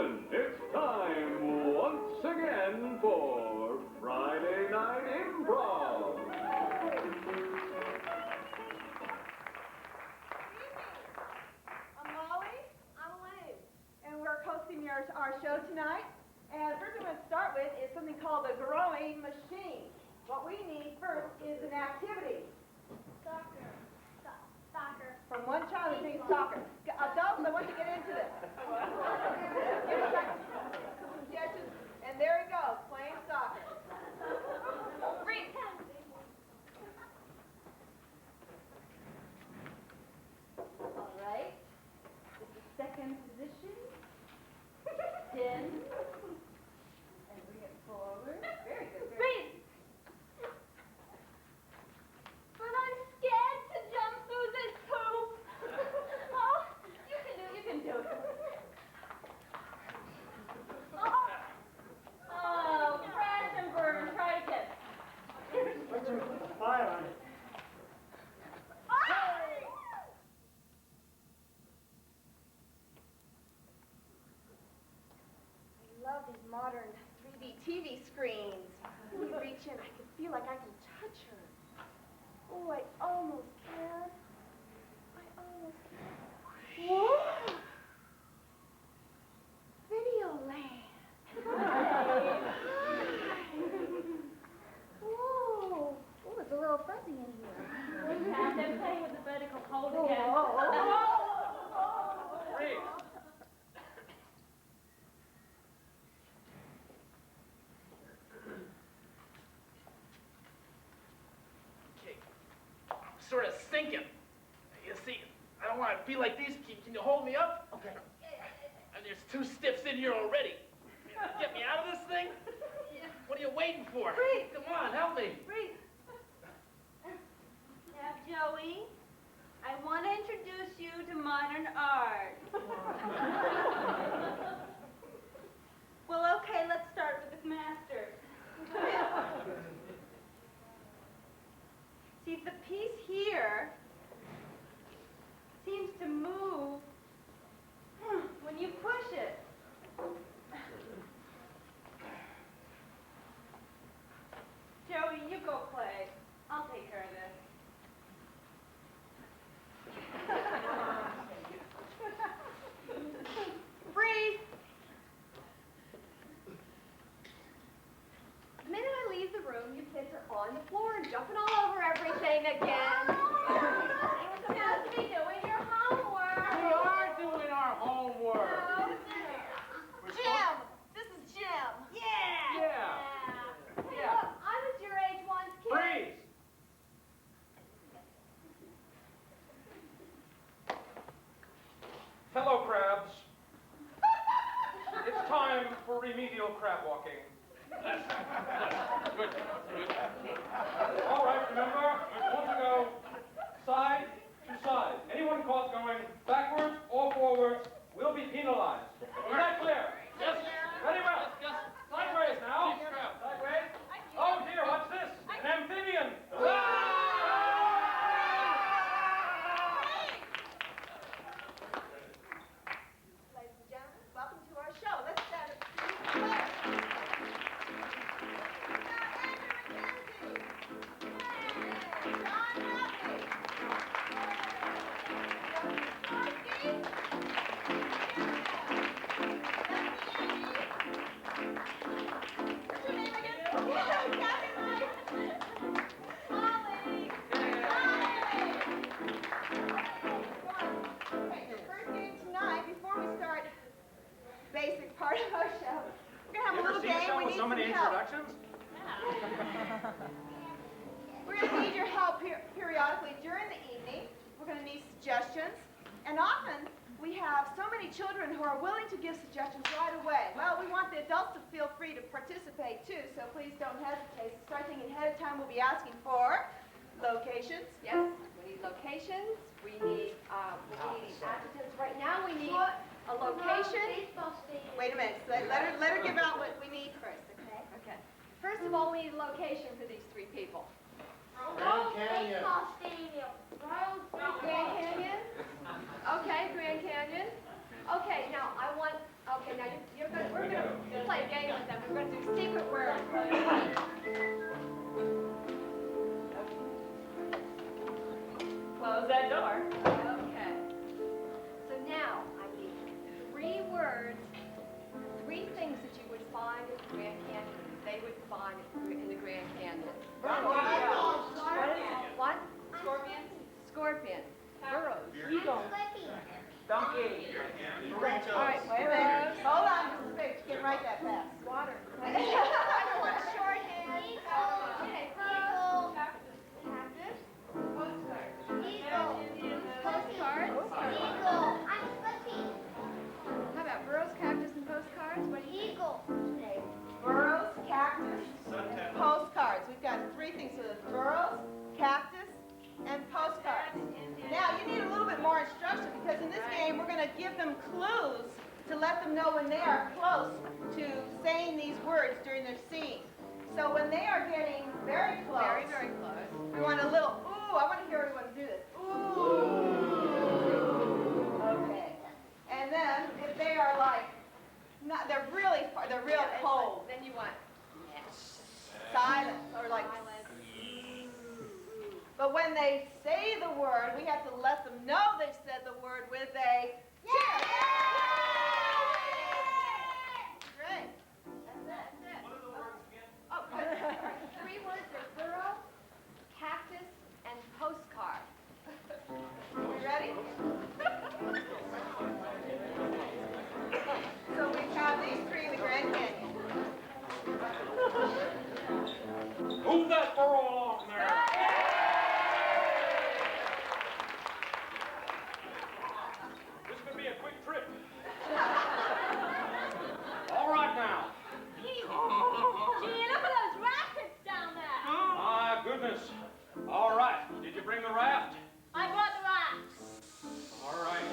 gentlemen, it's time once again for Friday Night Improv. I'm Molly. I'm Elaine. And we're hosting our show tonight. And first I'm going to start with is something called the growing machine. What we need first is an activity. Soccer. Soccer. From one child who thinks soccer. Adults, I want you to get into this. Give us some suggestions. And there he goes, playing soccer. Read. All right. This is second position. 10. And bring it forward. Very good. Read. But I'm scared to jump through this hoop. Oh, you can do it. Oh, crash and burn. Try again. Let's put fire on it. I love these modern 3D TV screens. When you reach in, I can feel like I can touch her. Oh, I almost can. I almost can. Whoa! Video land. Whoa. Oh, it's a little fuzzy in here. They're playing with the vertical hold Oh, again. Freeze! Okay, I'm sort of sinking. You see, I don't want to be like these. Can you hold me up? Okay. And there's 2 stiffs in here already. Get me out of this thing? What are you waiting for? Freeze. Come on, help me. Freeze. Now, Joey, I want to introduce you to modern art. Well, okay, let's start with the masters. See, the piece here seems to move when you push it. Joey, you go play. I'll take care of this. Freeze! The minute I leave the room, you kids are on the floor and jumping all over everything again. You're supposed to be doing your homework. We are doing our homework. Jim! This is Jim. Yeah. Yeah. Hey, Yeah. look, I was your age once, kid. Freeze! Hello, crabs. It's time for remedial crab walking. Good. All right, remember, we want to go side to side. Anyone caught going backwards or forwards will be penalized. Is that clear? Yes. Very well. Sideways now. Sideways. Oh dear, what's this? An amphibian. Ladies and gentlemen, welcome to our show. Let's stand up. First game tonight, before we start the basic part of our show, we're going to have a little game. We need some help. We're going to need your help periodically during the evening. We're going to need suggestions. And often, we have so many children who are willing to give suggestions right away. Well, we want the adults to feel free to participate too, so please don't hesitate. So start thinking ahead of time. We'll be asking for locations. Yes, we need locations. We need adjectives. Right now, we need a location. Wait a minute. Let her give out what we need first, okay? Okay. First of all, we need a location for these 3 people. Grand Canyon. Grand Canyon? Okay, Grand Canyon. Okay, now I want, okay, now you play a game with them. We're going to do secret words. Close that door. Okay. So now I need 3 words, 3 things that you would find at the Grand Canyon. They would find in the Grand Canyon. What? Scorpion. Scorpion. Burrows. Eagle. Donkey. All right. Wait a minute. Hold on, Mrs. Biggs. You can't write that fast. Water. Shorthand. Okay. Eagle. Cactus. Eagle. Postcards. Eagle. I'm Slippy. How about burrows, cactus, and postcards? What do you think? Eagle. Burrows, cactus, and postcards. We've got 3 things with us. Burrows, cactus, and postcards. Now, you need a little bit more instruction because in this game, we're going to give them clues to let them know when they are close to saying these words during their scene. So when they are getting very close, Very, very close. we want a little, ooh, I want to hear everyone do this. Ooh. Okay. And then if they are like, not, they're really far, they're real Yeah, cold. Then you want Silent or like. But when they say the word, we have to let them know they've said the word with a cheer. Great. That's it. What are the words again? Oh, good. All right, 3 words are burrow, cactus, and postcard. We ready? So we have these 3 in the Grand Canyon. Move that burrow along there. This could be a quick trip. All right now. Gee, look at those rackets down there. My goodness. All right. Did you bring the raft? I brought the rafts. All right.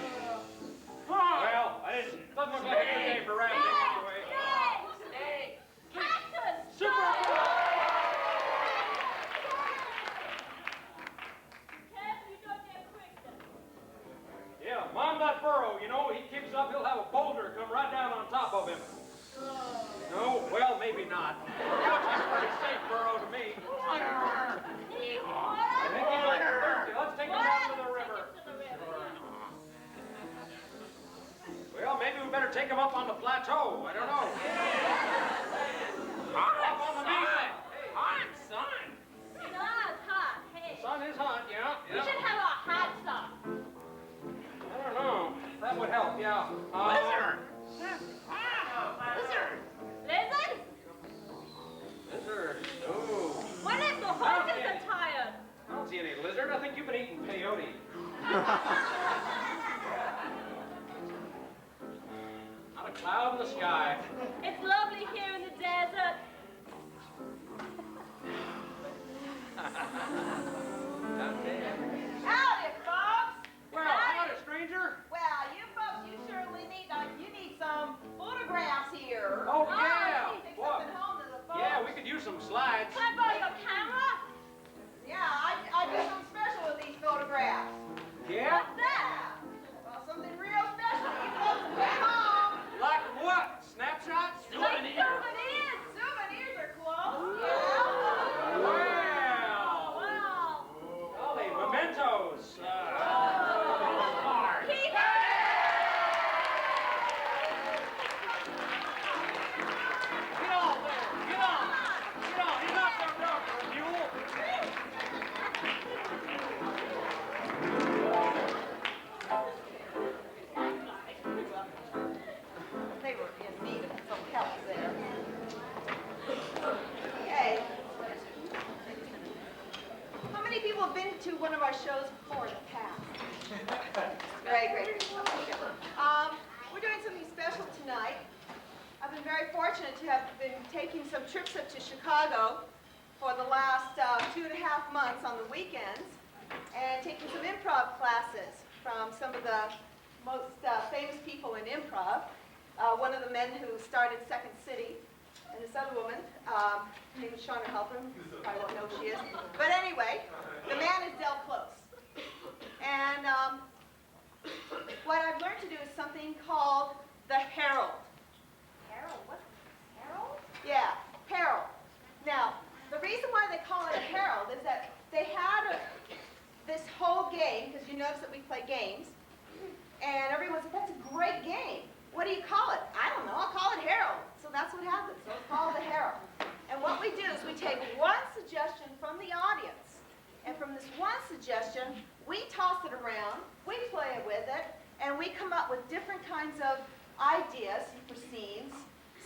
Well, doesn't look like a good day for rafting anyway. Snake. Cactus. Super. Careful, you don't get quick. Yeah, mind that burrow. You know, he kicks up, he'll have a boulder come right down on top of him. No, well, maybe not. Looks like a pretty safe burrow to me. I think he's thirsty. Let's take him down to the river. Well, maybe we better take him up on the plateau. I don't know. Up on the mountain. Hot sun. Sun's hot. Hey, The sun is hot, yeah. we should have our hats on. I don't know. That would help, yeah. Lizard. Lizard? Lizard. Oh. What if the horses are tired? I don't see any lizard. I think you've been eating peyote. Not a cloud in the sky. It's lovely here in the desert. Howdy, folks. Well, howdy, stranger. Well, you folks, you surely need, you need some photographs here. Oh, yeah. Take What? something home to the folks. Yeah, we could use some slides. Can I borrow your camera? Yeah, I do something special with these photographs. Yeah? What's that? Well, something real special you folks can take home. Like what? Snapshots? Like souvenirs. Souvenirs are close. Yeah. Well. Wow. Golly, mementos. Keep Get on there. Get on. Get on. He's not some dog for a mule. They were in need of some help there. Okay. How many people have been to one of our shows before in the past? Great, great. We're doing something special tonight. I've been very fortunate to have been taking some trips up to Chicago for the last 2.5 months on the weekends and taking some improv classes from some of the most famous people in improv. One of the men who started Second City, and this other woman, her name is Shauna Halpern, I won't know who she is. But anyway, the man is Del Close. And what I've learned to do is something called the Herald. Harold, what?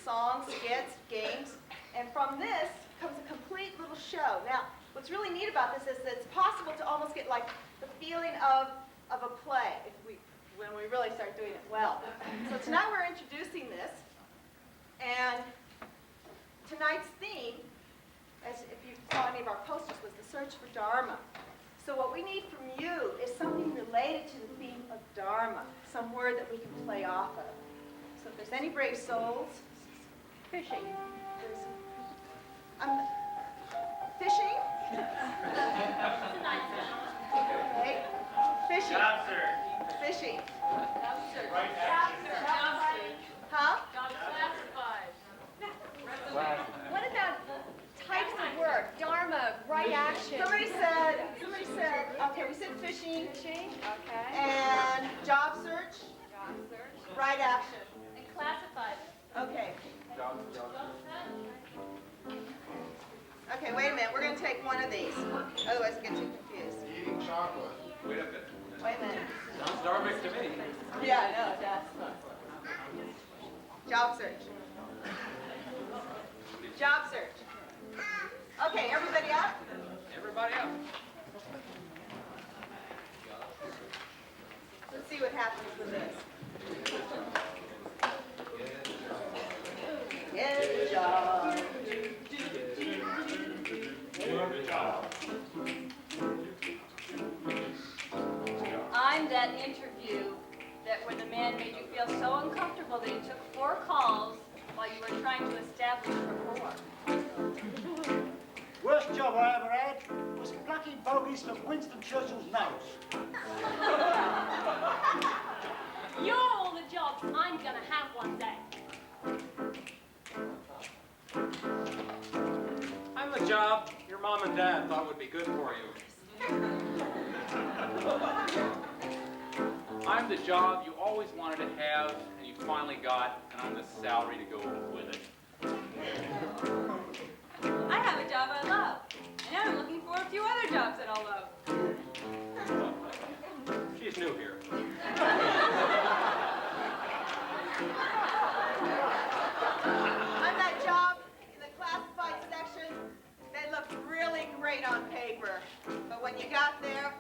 songs, skits, games, and from this comes a complete little show. Now, what's really neat about this is that it's possible to almost get like the feeling of a play when we really start doing it well. So tonight we're introducing this, and tonight's theme, as if you saw any of our posters, was the search for Dharma. So what we need from you is something related to the theme of Dharma, some word that we can play off of. So if there's any brave souls, Fishing. Fishing? Okay. Fishing. Job search. Fishing. Right action. Huh? Classic. What about types of work? Dharma, right action. Somebody said, okay, we said fishing Fishing, okay. and job search, Job search. right action. And classified. Okay. Okay, wait a minute. We're going to take one of these. Otherwise, I get too confused. Eating chocolate. Wait a minute. Wait a minute. Sounds dharmic to me. Yeah, I know, it does. Job search. Job search. Okay, everybody up? Everybody up. Let's see what happens with this. Get a job. I'm that interview that when the man made you feel so uncomfortable that he took 4 calls while you were trying to establish rapport. Worst job I ever had was plucking bogies from Winston Churchill's nose. You're all the jobs I'm gonna have one day. I'm the job your mom and dad thought would be good for you. I'm the job you always wanted to have and you finally got, and I'm the salary to go with it. I have a job I love, and now I'm looking for a few other jobs that I'll love. She's new here. I'm that job in the classified section that looked really great on paper. But when you got there,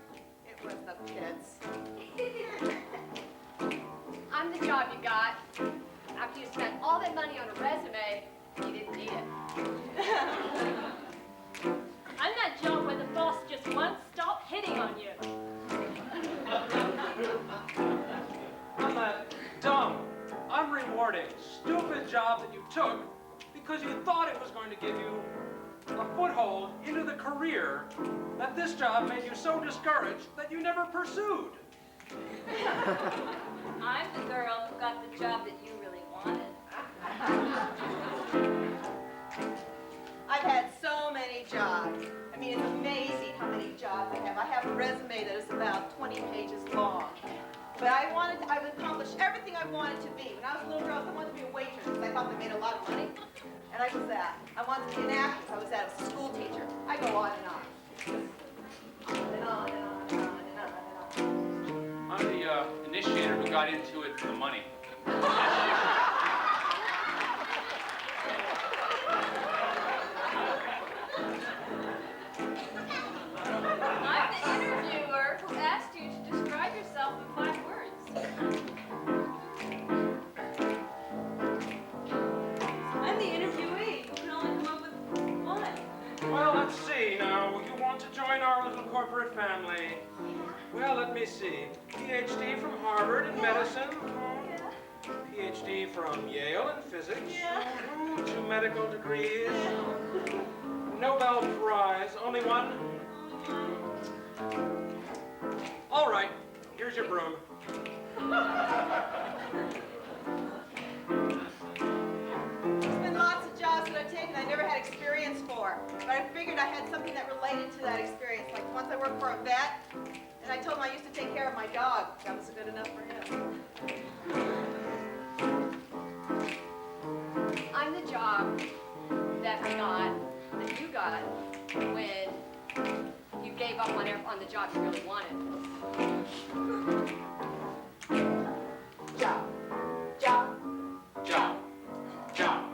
it was the pits. I'm the job you got after you spent all that money on a resume. You didn't need it. I'm that job where the boss just won't stop hitting on you. I'm that dumb, unrewarding, stupid job that you took because you thought it was going to give you a foothold into the career that this job made you so discouraged that you never pursued. I'm the girl who got the job that you really wanted. I've had so many jobs. I mean, it's amazing how many jobs I have. I have a resume that is about 20 pages long. But I would accomplish everything I wanted to be. When I was a little girl, I wanted to be a waitress because I thought they made a lot of money. And I was that. I wanted to be an actress. I was that. I was a school teacher. I go on and on. On and on and on and on and on and on. I'm the initiator who got into it for the money. I'm the interviewer who asked you to describe yourself in 5 words. I'm the interviewee who can only come up with 1. Well, let's see now. You want to join our little corporate family? Well, let me see. PhD from Harvard in medicine. PhD from Yale in physics. 2 medical degrees. Nobel Prize. Only 1? All right. Here's your broom. There's been lots of jobs that I've taken I never had experience for. But I figured I had something that related to that experience. Like once I worked for a vet, and I told him I used to take care of my dog. That was good enough for him. I'm the job that you got when you gave up on the job you really wanted. Job. Job. Job. Job.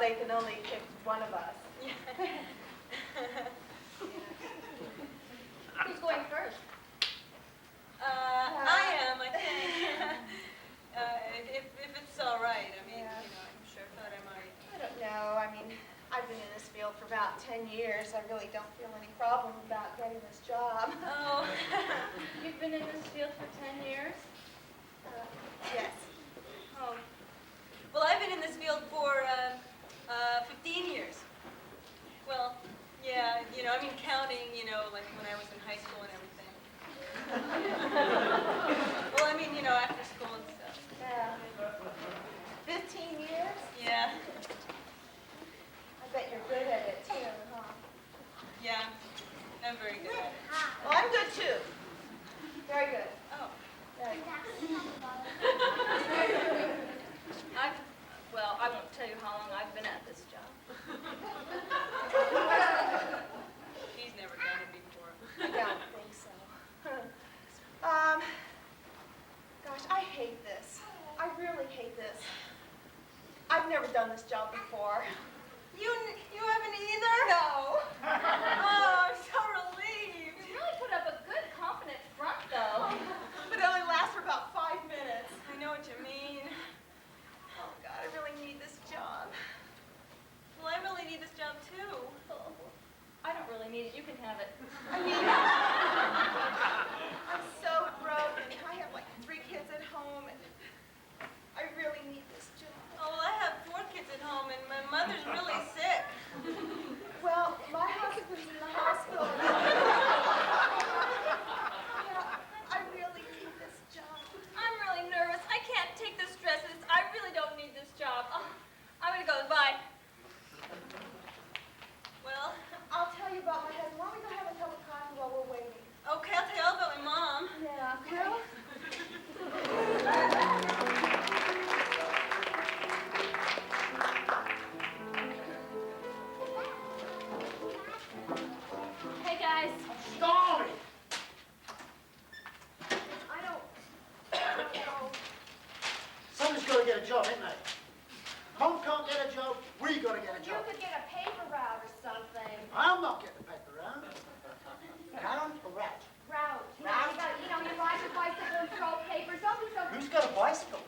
they can only pick one of us. Who's going first? I am, I think. If it's all right, I mean, Yeah. you know, I'm sure thought I might. I don't know. I mean, I've been in this field for about 10 years. I really don't feel any problem about getting this job. Oh. You've been in this field for 10 years? Yes. Oh. Well, I've been in this field for 15 years. Well, yeah, you know, I mean, counting, you know, like when I was in high school and everything. Well, I mean, you know, after school and stuff. Yeah. 15 years? Yeah. I bet you're good at it too, huh? Yeah. I'm very good at it. Well, I'm good too. Very good. Oh. Very good. Well, I won't tell you how long I've been at this job. She's never done it before. I don't think so. Gosh, I hate this. I really hate this. I've never done this job before. You haven't either? No. Oh, I'm so relieved. You really put up a good, confident front, though. But it only lasts for about 5 minutes. I know what you mean. Oh, God, I really need this job. Well, I really need this job too. I don't really need it. You can have it. I mean, I'm so broke, and I have like 3 kids at home, and I really need this job. Oh, well, I have 4 kids at home, and my mother's really sick. Well, my husband's in the hospital. Yeah, I really need this job. I'm really nervous. I can't take the stress of this. I really don't need this job. Oh, I'm gonna go. Bye. Well, I'll tell you about my husband. Why don't we go have a cup of coffee while we're waiting? okay, I'll tell you all about my mom. Yeah. Well, Hey, guys. Stormy! I don't know. Somebody's got to get a job, ain't they? Mom can't get a job, we got to get a You job. could get a paper route or something. I'm not getting a paper round. Round or rat? Route. You know, you ride your bicycle and throw papers. Don't be so... Who's got a bicycle?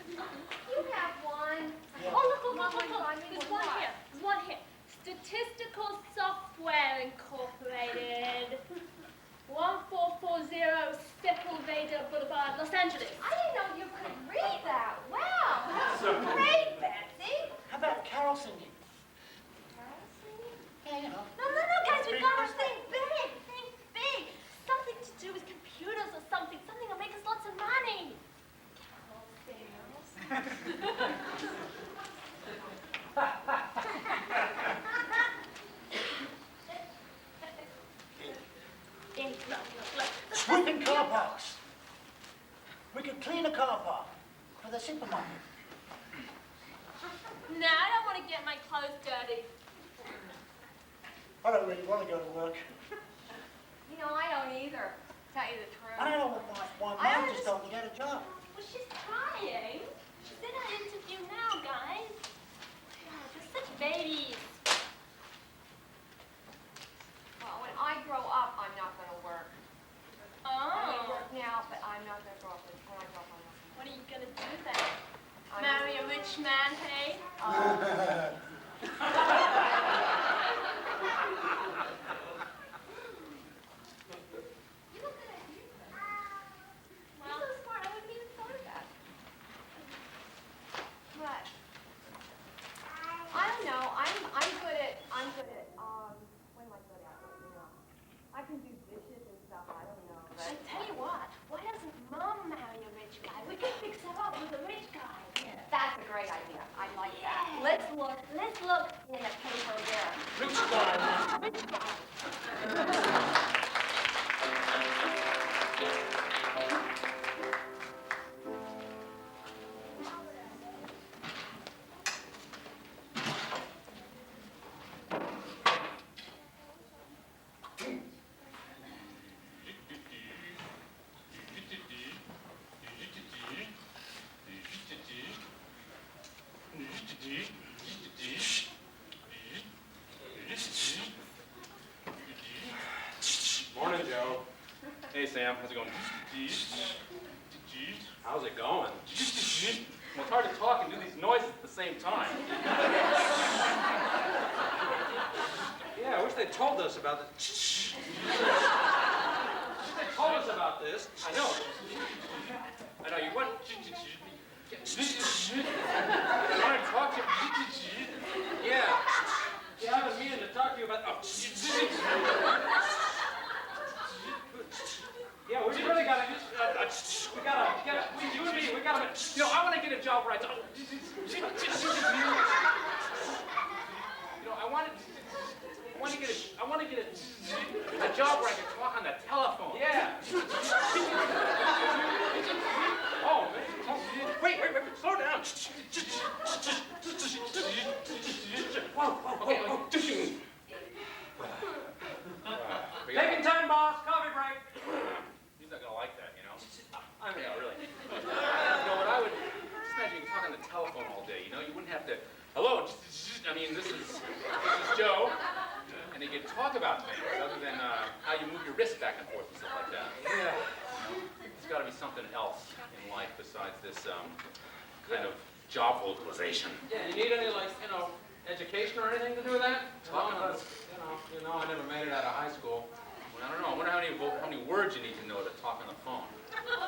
You have one. Yeah. Oh, look. Mom, I mean, There's what? one here. There's one here. Statistical Software Incorporated. 1440 Sepulveda Boulevard, Los Angeles. I didn't know you could read that. Wow. That's great, Betsy. How about Carol singing? Carol singing? Yeah, you know. No, guys, we've got to think big. Think big. Something to do with computers or something. Something that'll make us lots of money. Sweeping car parks. We could clean a car park for the supermarket. No, I don't want to get my clothes dirty. I don't really want to go to work. You know, I don't either, to tell you the truth. I don't know why I Mom just told me to get a job. Well, she's trying. She's in an interview now, guys. God, they're such babies. Well, when I grow up, I'm not going to work. I may Oh. work now, but I'm not going to grow up. When I grow up, I'm not going What are you going to do then? to. Marry a rich man, hey? Well, so smart. I wouldn't even thought of that. But I don't know. I'm good at what am I good at? You know, I can do dishes and stuff. I don't know. I But tell you what, why doesn't Mom marry a rich guy? We can fix her up with a rich guy. that's a great idea. I like that. Let's look in the paper there. Rich guy. how's it going? How's it going? Well, it's hard to talk and do these noises at the same time. Yeah, I wish they'd told us about this. I wish they told us about this. I know. You want... I want to talk to you. Yeah. Yeah, I've been meaning to talk to you about... Oh. Yeah, we really gotta... We gotta get... You and me, we gotta... I want to get a job where I talk... I want to get a job where I can talk on the telephone. Yeah. Oh, man. Wait, slow down. Whoa. Taking time, boss. Coffee break. He's not going to like that, I mean, Yeah, really. What I would... Just imagine you can talk on the telephone all day, You wouldn't have to... Hello, I mean, this is Joe. And you can talk about things other than how you move your wrist back and forth and stuff like that. Yeah. There's got to be something else in life besides this kind of job vocalization. Yeah, you need any, education or anything to do with that? Talking on I never made it out of high school. Well, I don't know. I wonder how many words you need to know to talk on the phone.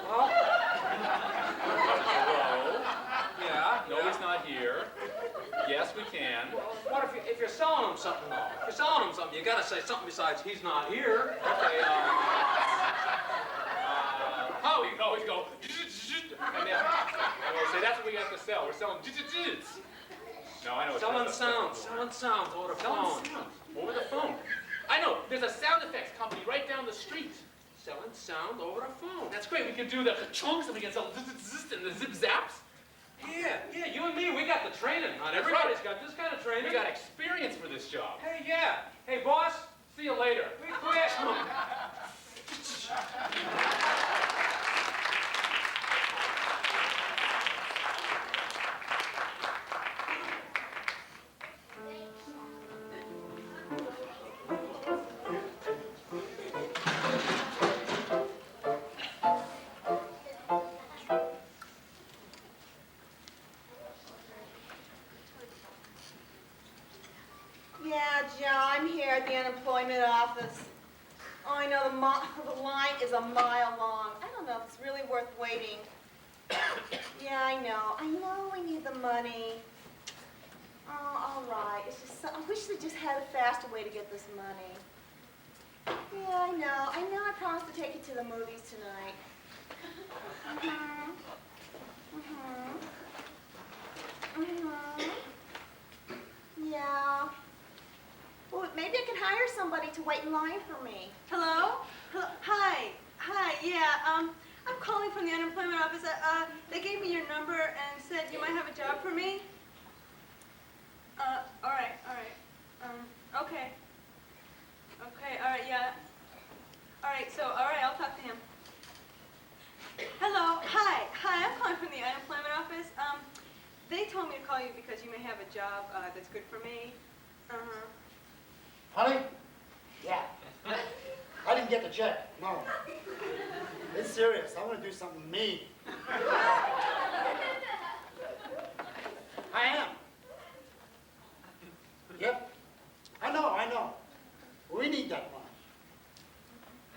Well, Hello. yeah. No, he's not here. Yes, we can. What if you're selling them something, though? If you're selling them something, you gotta say something besides "he's not here." Okay. Oh, you can always go. And we'll say that's what we got to sell. We're selling. No, I know. Selling sounds over the phone. Over the phone. I know. There's a sound effects company right down the street. Selling sound over the phone. That's great. We can do the chunks and we can sell and the zip zaps. Yeah, you and me, we got the training. Not That's everybody's right. got this kind of training. We got experience for this job. Hey, yeah. Hey, boss, see you later. We quit. Yeah, Joe, I'm here at the unemployment office. Oh, I know the line is a mile long. I don't know if it's really worth waiting. Yeah, I know we need the money. Oh, all right. It's just I wish they just had a faster way to get this money. Yeah, I know I promised to take you to the movies tonight. Yeah. Well, maybe I can hire somebody to wait in line for me. Hello? Hi, yeah, I'm calling from the unemployment office. They gave me your number and said you might have a job for me. All right. Okay, all right, yeah. All right, I'll talk to him. Hello, hi, I'm calling from the unemployment office. They told me to call you because you may have a job that's good for me. Honey? Yeah. I didn't get the check. No. It's serious. I want to do something mean. I am. Yep. I know. We need that money.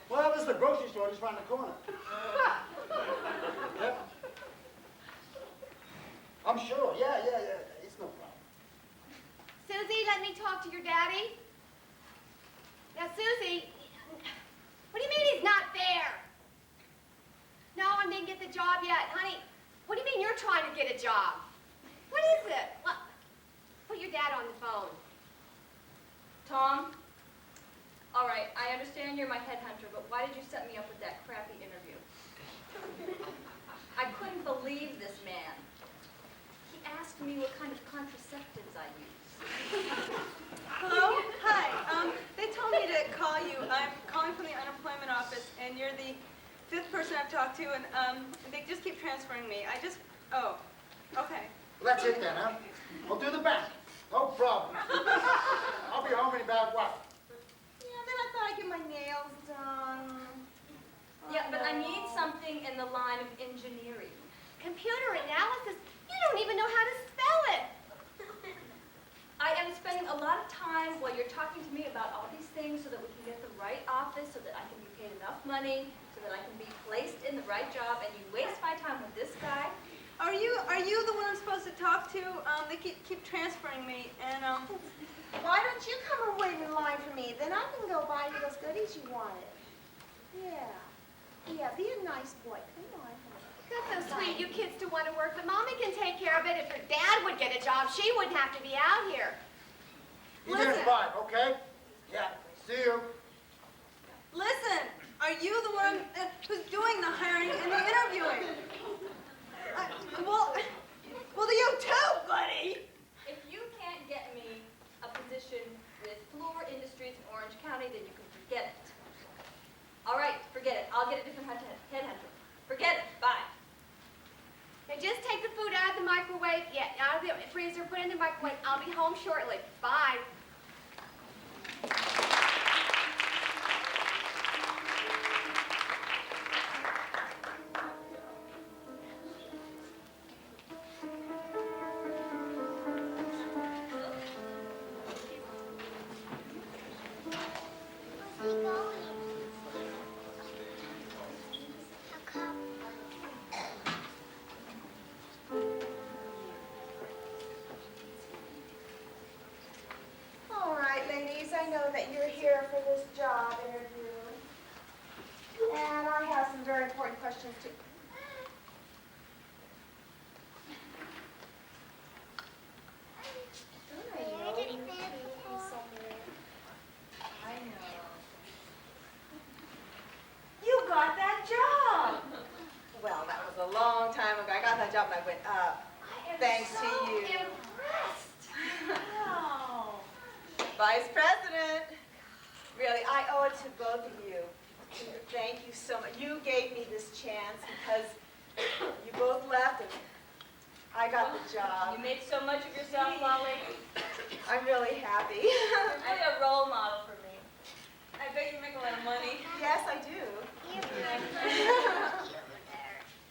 Well, this is the grocery store just around the corner. Yep. I'm sure. Yeah. It's no problem. Susie, let me talk to your daddy. Now, Susie, what do you mean he's not there? No, I didn't get the job yet. Honey, what do you mean you're trying to get a job? What is it? Well, put your dad on the phone. Tom? All right, I understand you're my headhunter, but why did you set me up with that crappy interview? I couldn't believe this man. He asked me what kind of contraceptives I use. Hello? Hi. They told me to call you. I'm calling from the unemployment office, and you're the 5th person I've talked to, and they just keep transferring me. Oh, okay. Well, that's it then, huh? I'll do the bank. No problem. I'll be home in about what? Yeah, then I thought I'd get my nails done. Yeah, but I need something in the line of engineering. Computer analysis? You don't even know how to spell it. I am spending a lot of time while you're talking to me about all these things so that we can get the right office, so that I can be paid enough money, so that I can be placed in the right job, and you waste my time with this guy. Are you the one I'm supposed to talk to? They keep transferring me, and Why don't you come and wait in line for me? Then I can go buy you those goodies you wanted. Yeah. Yeah, be a nice boy. Come on. That's so sweet, you kids do want to work, but Mommy can take care of it. If your dad would get a job, she wouldn't have to be out here. You did fine, okay? Yeah, see you. listen, are you the one who's doing the hiring and the interviewing? Well, you too, buddy. If you can't get me a position with Fluor Industries in Orange County, then you can forget it. All right, forget it. I'll get a different headhunter. Forget it. Bye. Now just take the food out of the microwave, out of the freezer, put it in the microwave. I'll be home shortly. Bye. All right, ladies, I know that you're here for this job interview. And I have some very important questions to... You got that job! Well, that was a long time ago. I got that job and I went up. Thanks to you. Impressed. Wow. Vice President. Really, I owe it to both of you. Thank you so much. You gave me this chance because you both left and I got the job. You made so much of yourself, Molly. I'm really happy. You're really a role model for me. I bet you make a lot of money. Yes, I do.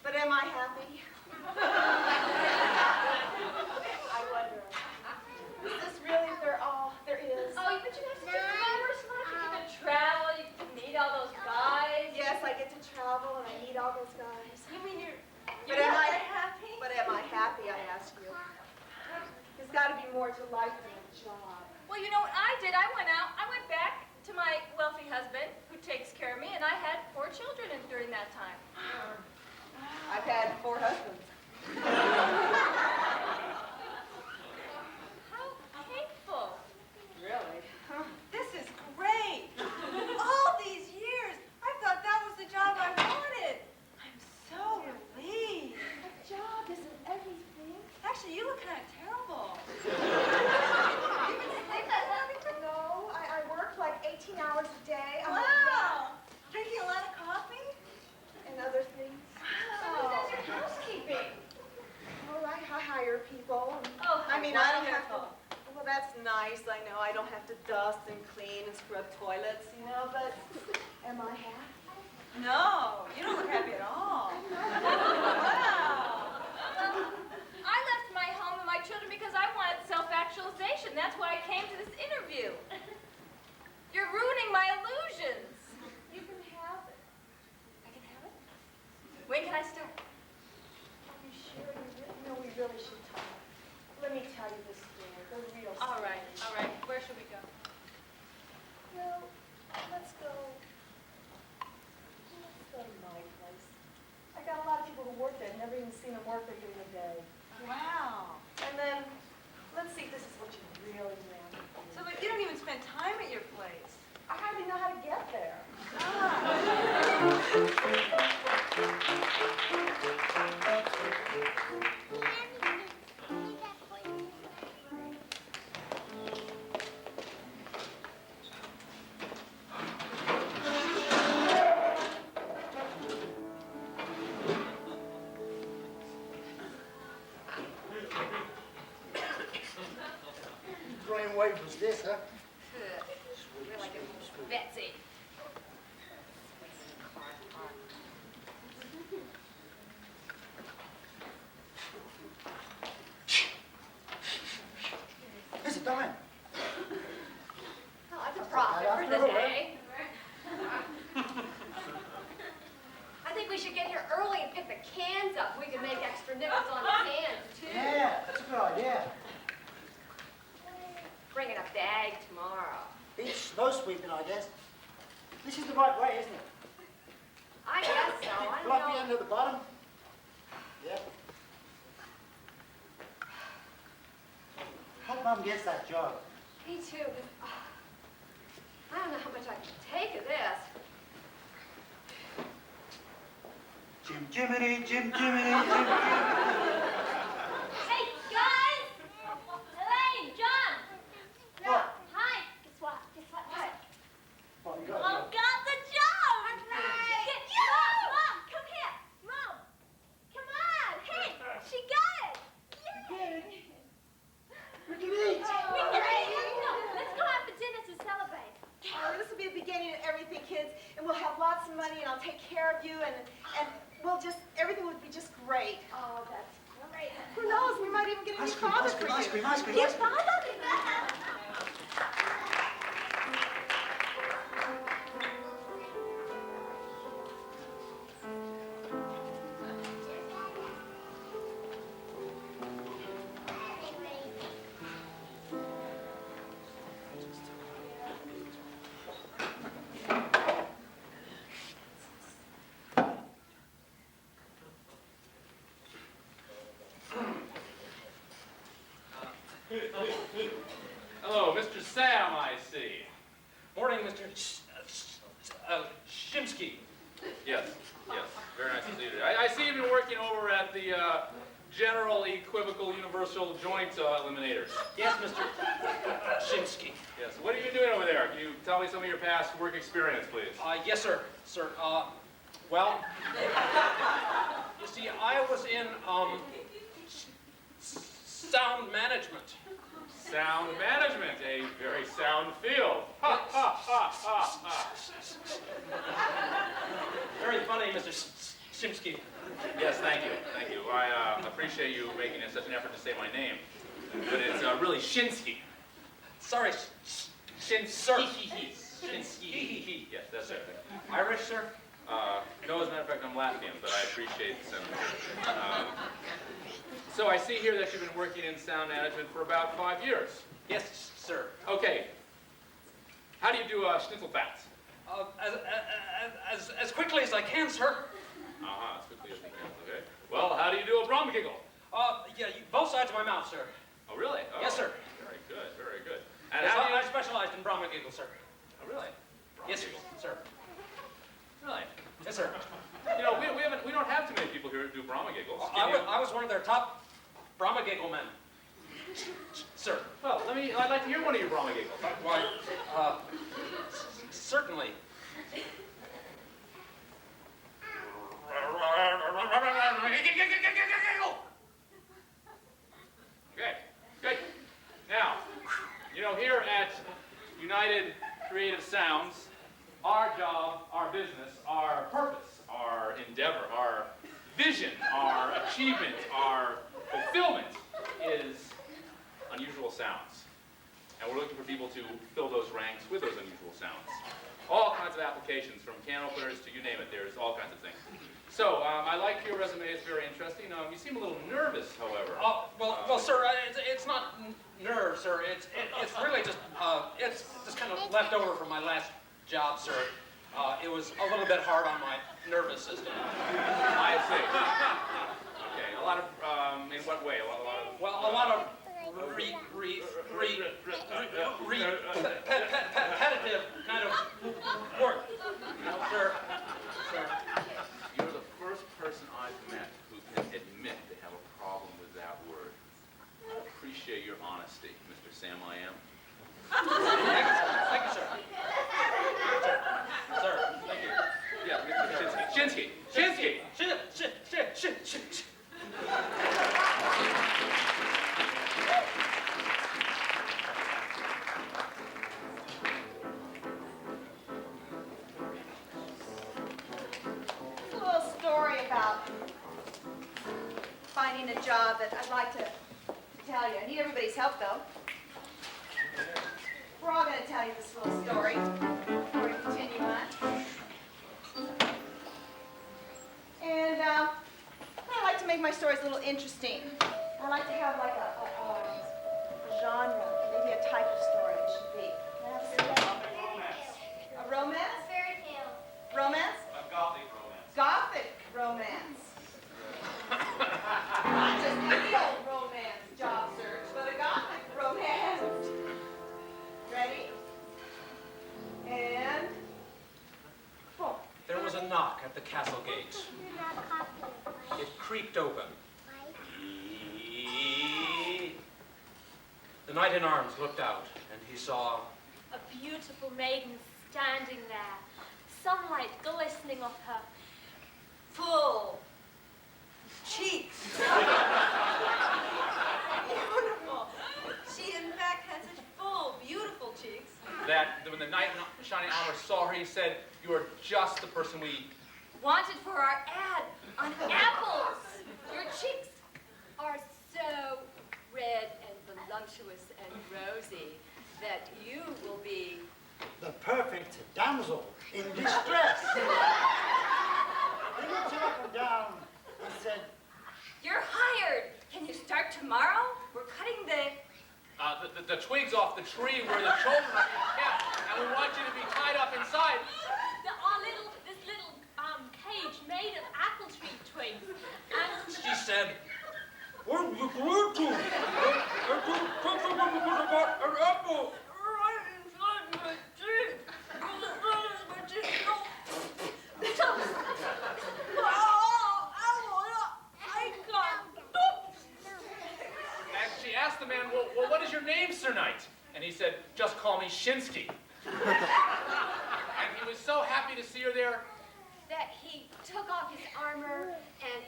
But am I happy? I wonder. Is this really all there is? Oh, but you have such a glamorous life. You get to travel, you get to meet all those guys. Yes, I get to travel and I meet all those guys. You mean you're But am I happy? But am I happy, I ask you? There's got to be more to life than a job. Well, you know what I did? I went back to my wealthy husband, who takes care of me, and I had 4 children during that time. I've had 4 husbands. How hateful. Really? This is great. All these years, I thought that was the job I wanted. I'm so relieved. A job isn't everything. Actually, you look kind of terrible. No, I work like 18 hours a day. Wow. Drinking a lot of coffee? And other things. Who does your housekeeping? Oh, I hire people. Oh, I mean, I don't have to. wonderful. Well, that's nice. I know I don't have to dust and clean and scrub toilets, you know, but am I happy? No, you don't look happy at all. Wow. I left my home and my children because I wanted self-actualization. That's why I came to this interview. You're ruining my illusions. You can have it. I can have it? When can I start? Are you sure? No, we really should talk. Let me tell you the story, the real story. All right. Where should we go? Well, let's go to my place. I got a lot of people who work there. I've never even seen them work there during the day. Wow. And then, let's see if this is what you really want. So, but you don't even spend time at your place. I hardly know how to get there. Throwing away was this, huh? Betsy. nickels on his hands, too. Yeah, that's a good idea. Bringing a bag tomorrow. Beach snow sweeping, I guess. This is the right way, isn't it? I guess so. I Floppy know. end at the bottom. Yeah. Hope Mom gets that job. Me too, but I don't know how much I can take of this. Jim Jiminy, Jim Jiminy, Jim Jiminy. Hey, guys! Elaine, John! What? Hi! Guess what? Guess what? What? What, you got Mom a job? got the job! Mom, come here! Mom! Come on! Hey! She got it! We can eat. No, let's go out for dinner to celebrate. Oh, this will be the beginning of everything, kids, and we'll have lots of money, and I'll take care of you, and we'll just, everything will be just great. Oh, that's great. Who knows, we might even get a new Ice cream, father ice for cream, you. ice cream, ice cream, New ice cream. father? Hello, Mr. Sam, I see. Morning, Mr. Shimsky. Yes, yes. Very nice to see you today. I see you've been working over at the General Equivocal Universal Joint Eliminators. Yes, Mr. Shimsky. Yes. What are you doing over there? Can you tell me some of your past work experience, please? Yes, sir. Sir, well, you see, I was in, sound management. Sound management, a very sound field. Ha, ha, ha, ha, ha. Very funny, Mr. Shimsky. Yes, thank you. Thank you. I appreciate you making such an effort to say my name. But it's really Shinsky. Sorry, Shinsky. Shinsky. Yes, that's it. Irish, sir? No, as a matter of fact, I'm Latvian, but I appreciate some. So I see here that you've been working in sound management for about 5 years. Yes, sir. Okay. How do you do schnitzelfats? As quickly as I can, sir. As quickly as you can. Okay. Well, how do you do a bromgiggle? Yeah, both sides of my mouth, sir. Oh, really? Oh, Yes, sir. Very good. Very good. And Yes, how do you? I specialized in Brahma giggle, sir. Oh, really? Yes, Bromgiggle. sir. Really? Yes, sir. You know, we don't have too many people here who do Brahma giggles. I was one of their top Brahma giggle men. Sir. Well, I'd like to hear one of your Brahma giggles. Why, certainly. Okay, good. Now, you know, here at United Creative Sounds, our job, our business, our purpose, our endeavor, our vision, our achievement, our fulfillment is unusual sounds. And we're looking for people to fill those ranks with those unusual sounds. All kinds of applications, from can openers to you name it, there's all kinds of things. So, I like your resume, it's very interesting. You seem a little nervous, however. Well, sir, it's not nerves, sir. It's really just, it's just kind of left over from my last job, sir. It was a little bit hard on my nervous system. I see. Okay, a lot of, in what way? A lot of... Well, a lot of repetitive kind of work. Sir. You're the first person I've met who can admit they have a problem with that word. I appreciate your honesty, Mr. Sam I am. Thank you, sir. Sir, thank you. Yeah, Mr. Shinsky. Shinsky! Shinsky! A little story about finding a job that I'd like to tell you. I need everybody's help, though. We're all going to tell you this little story before we continue on. And I'd like to make make my stories a little interesting. I like to have like a genre, maybe a type of story it should be. Can I have a romance. A romance? Fairy tale. Romance? A gothic romance. Gothic romance. Not just any old romance job search, but a gothic romance. Ready? And... Oh. There was a knock at the castle gate. It creaked open. The knight in arms looked out, and he saw a beautiful maiden standing there, sunlight glistening off her full Cheeks. Beautiful. She, in fact, had such full, beautiful cheeks. That when the knight in shining armor saw her, he said, "You are just the person we..." wanted for our ad on apples. Your cheeks are so red and voluptuous and rosy that you will be The perfect damsel in distress. He looked her up and down and said, You're hired. Can you start tomorrow? We're cutting the The twigs off the tree where the children are being kept, and we want you to be tied up inside. this little cage made of apple tree twigs. And She said, "What are you going to? I don't talk about an apple." right inside my teeth. And she asked the man, well, what is your name, Sir Knight? And he said, "Just call me Shinsky." And he was so happy to see her there. That he took off his armor and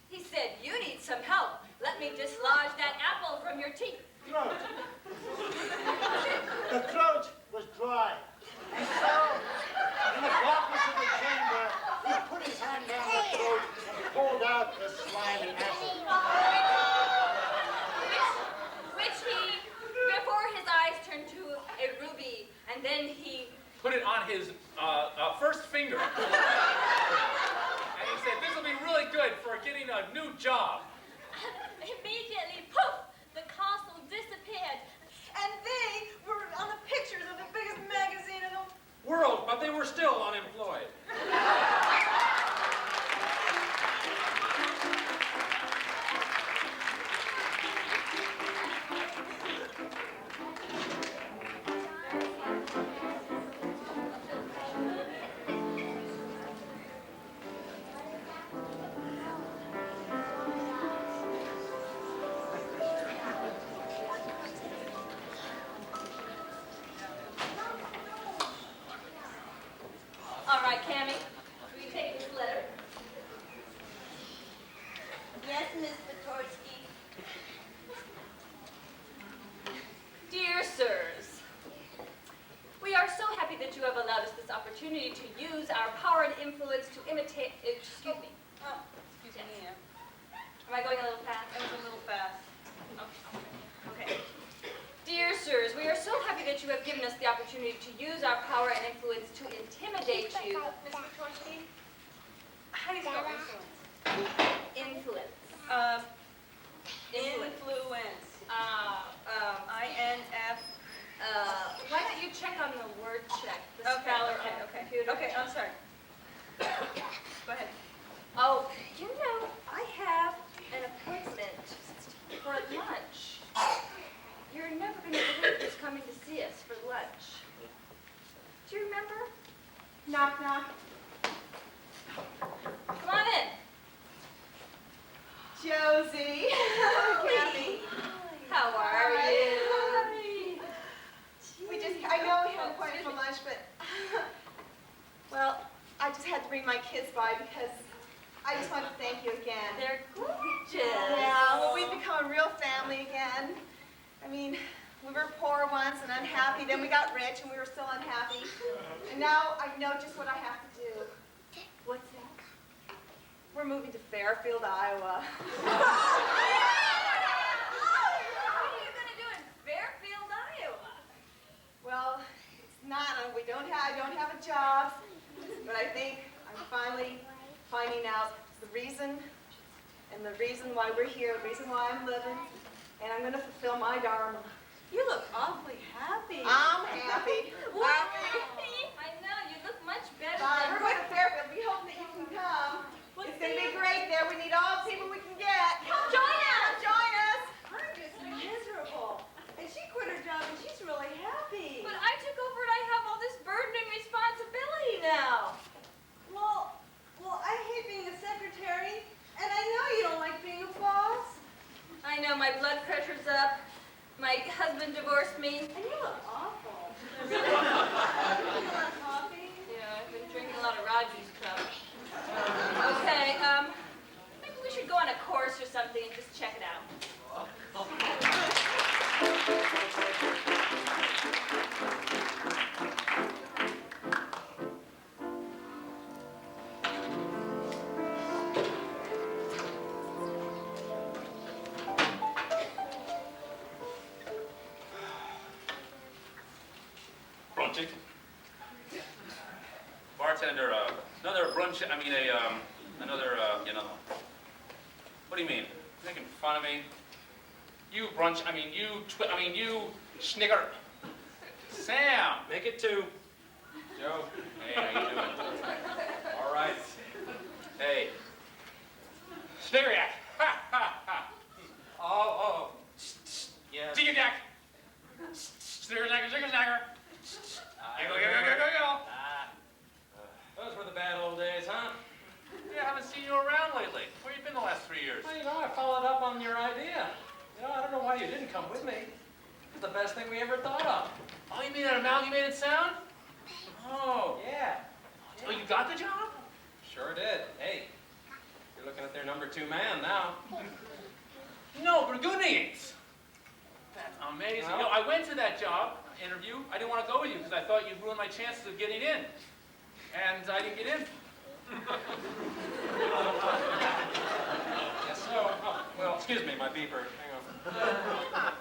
he said, "You need some help. Let me dislodge that apple from your teeth." throat. The throat was dry. And so, in the darkness of the chamber, he put his hand down the throat and pulled out the slimy apple. Which he, before his eyes turned to a ruby, and then he Put it on his first finger. And he said, "This will be really good for getting a new job." immediately, poof, the castle disappeared. And they were on the pictures of the biggest magazine in the World, but they were still unemployed. All right, Cammie, will you take this letter? Yes, Miss Petorsky. Dear sirs, we are so happy that you have allowed us this opportunity to use our power and influence to imitate, excuse me. Oh, excuse me. Am I going a little fast? That was a little fast. Okay. Dear sirs, we are so happy that you have given us the opportunity to use our power and influence to intimidate you. Miss Petorsky? How do you spell influence? Influence. Influence. I-N-F. Why don't you check on the word check, the Okay, speller okay, on the okay. computer? Okay, I'm sorry. Go ahead. Oh, you know, I have an appointment for lunch. You're never going to believe who's coming to see us for lunch. Do you remember? Knock, knock. Come on in. Josie. Kathy. How are you? I know we had an appointment for lunch, but, well, I just had to bring my kids by because I just wanted to thank you again. They're gorgeous. Yeah, well, we've become a real family again. I mean, we were poor once and unhappy, then we got rich and we were still unhappy. And now I know just what I have to do. What's that? We're moving to Fairfield, Iowa. What are you going to do in Fairfield, Iowa? Well, it's not, I don't have a job, but I think I'm finally finding out the reason and the reason why we're here, the reason why I'm living, and I'm going to fulfill my Dharma. You look awfully happy. I'm happy. I know, you look much better We're going to Fairfield. We hope that you can come. It's going to be great there. We need all the people we can get. Come Join us. Join us. I'm just miserable. And she quit her job and she's really happy. But I took over and I have all this burden and responsibility now. Well, I hate being a secretary, and I know you don't like being a boss. I know, my blood pressure's up. My husband divorced me. And you look awful. You want coffee? Yeah, I've been drinking a lot of Raji's cup. Okay, maybe we should go on a course or something and just check it out. Brunching. Bartender, another brunch, what do you mean? You're making fun of me? You brunch, you snigger. Sam! Make it 2. Joe. Hey, how you doing? All right. Hey. Sniggeriac! Ha, ha, ha! Oh. Yes. Digger-dack! Snigger-snagger, snigger-snagger! Giggle. Those were the bad old days, huh? Yeah, I haven't seen you around lately. Where you been the last 3 years? Well, I followed up on your idea. I don't know why you didn't come with me. It's the best thing we ever thought of. Oh, you mean an amalgamated sound? Oh. Yeah. Oh, you got the job? Sure did. Hey, you're looking at their number 2 man now. No, Burgundians. That's amazing. Well, I went to that job interview. I didn't want to go with you because I thought you'd ruin my chances of getting in. And I didn't get in. Guess so. Oh, well, excuse me, my beeper. Hang on.